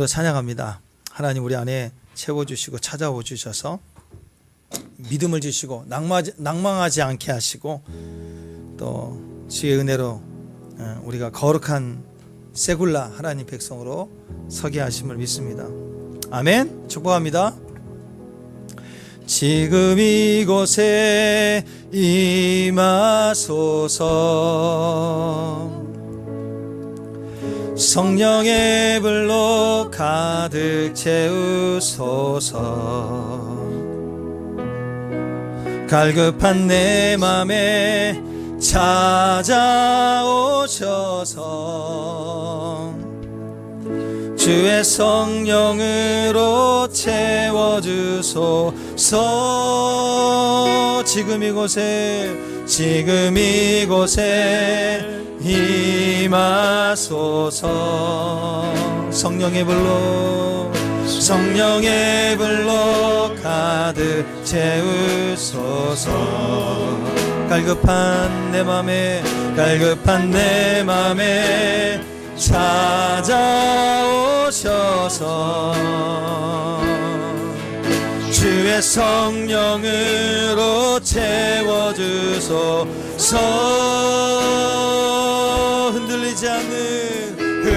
찬양합니다. 하나님 우리 안에 채워주시고 찾아오 주셔서 믿음을 주시고 낭망하지 않게 하시고 또 주의 은혜로 우리가 거룩한 세굴라 하나님 백성으로 서게 하심을 믿습니다. 아멘. 축복합니다. 지금 이곳에 임하소서. 성령의 불로 가득 채우소서. 갈급한 내 맘에 찾아오셔서 주의 성령으로 채워주소서. 지금 이곳에 임하소서. 성령의 불로 가득 채우소서. 갈급한 내 맘에 찾아오셔서 주의 성령으로 채워주소서.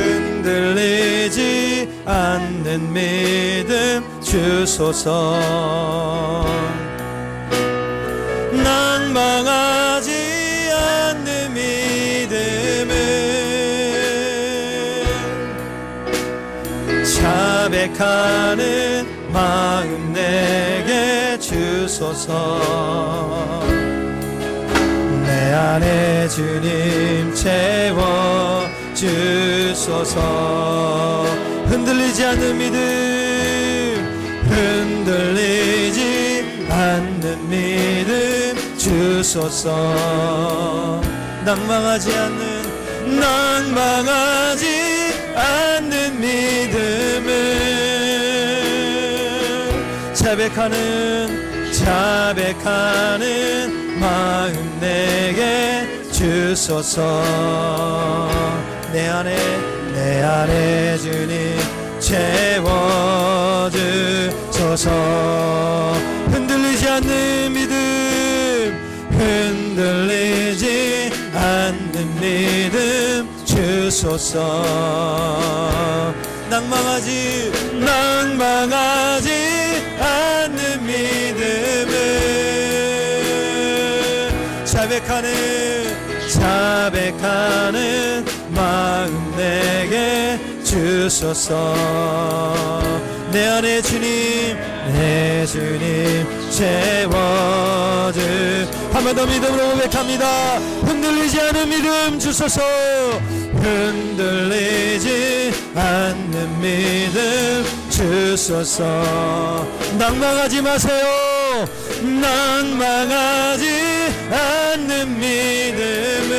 흔들리지 않는 믿음 주소서. 낭망하지 않는 믿음을 자백하는 마음 내게 주소서. 내 안에 주님 채워주소서. 흔들리지 않는 믿음 주소서. 낭망하지 않는 믿음을 자백하는 마음 내게 주소서. 내 안에 주님 채워주소서. 흔들리지 않는 믿음 주소서. 낭망하지 않는 믿음을 자백하는 마음 내게 주소서. 내 안에 주님 채워주. 한 번 더 믿음으로 고백합니다. 흔들리지 않은 믿음 주소서. 흔들리지 않는 믿음 주소서. 낭망하지 마세요. 낭망하지 않는 믿음을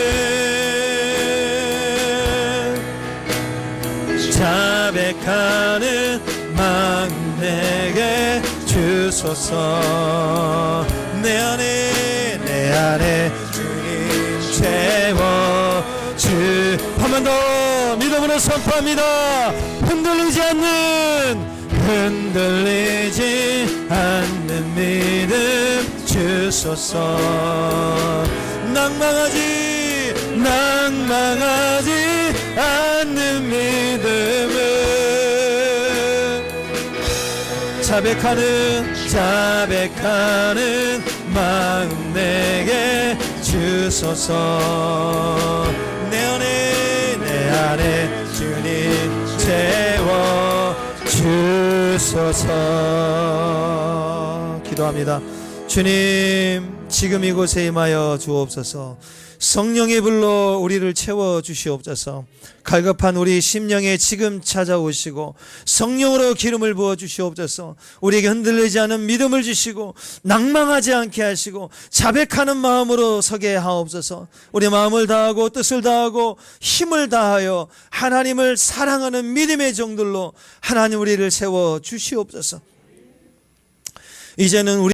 자백하는 마음 내게 주소서. 내 안에 주님 채워주. 한 번 더 믿음으로 선포합니다. 흔들리지 않는 믿음 주소서. 낭망하지 않는 믿음을 자백하는 마음 내게 주소서. 내 안에 주님 채워 주소서. 기도합니다. 주님, 지금 이곳에 임하여 주옵소서. 성령의 불로 우리를 채워 주시옵소서. 갈급한 우리 심령에 지금 찾아오시고 성령으로 기름을 부어 주시옵소서. 우리에게 흔들리지 않은 믿음을 주시고 낭망하지 않게 하시고 자백하는 마음으로 서게 하옵소서. 우리 마음을 다하고 뜻을 다하고 힘을 다하여 하나님을 사랑하는 믿음의 종들로 하나님 우리를 세워 주시옵소서. 이제는 우리